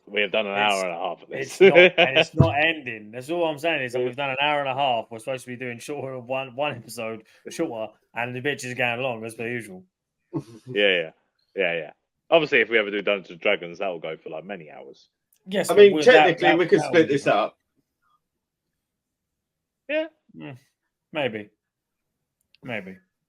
we have done an hour and a half of this. It's not ending. That's all I'm saying is that we've done an hour and a half. We're supposed to be doing shorter, one episode shorter, and the bitch is going long as per usual. Yeah. Obviously, if we ever do Dungeons and Dragons, that will go for many hours. Yes, I mean, technically, we could split this up. Yeah. Maybe.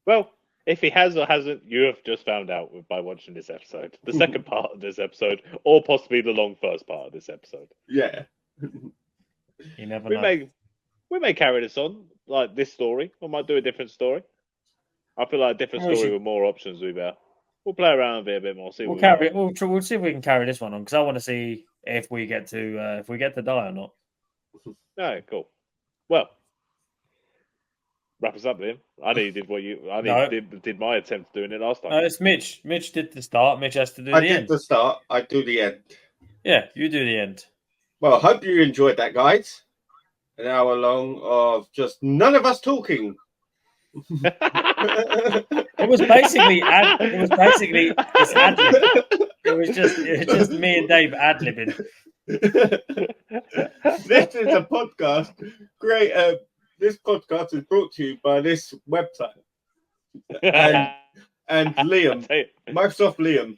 Well, if he has or hasn't, you have just found out by watching this episode. The second part of this episode, or possibly the long first part of this episode. Yeah. You never know. We may carry this on, like this story. We might do a different story. I feel like a different story with more options would be better. We'll play around with it a bit more. We'll see if we can carry this one on, because I want to see if we get to die or not. No, cool. Well, wrap us up, Liam. I know you did did my attempt at doing it last time. No, it's Mitch. Mitch did the start. Mitch has to do the end. I did the start. I do the end. Yeah, you do the end. Well, I hope you enjoyed that, guys. An hour long of just none of us talking. It was basically it's ad-lib. It was just me and Dave ad-libbing. This is a podcast. Great. This podcast is brought to you by this website and Liam, Microsoft Liam,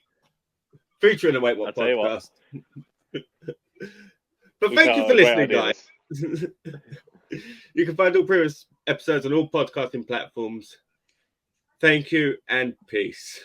featuring the Wait What podcast. But thank you for listening, guys. You can find all previous episodes on all podcasting platforms. Thank you and peace.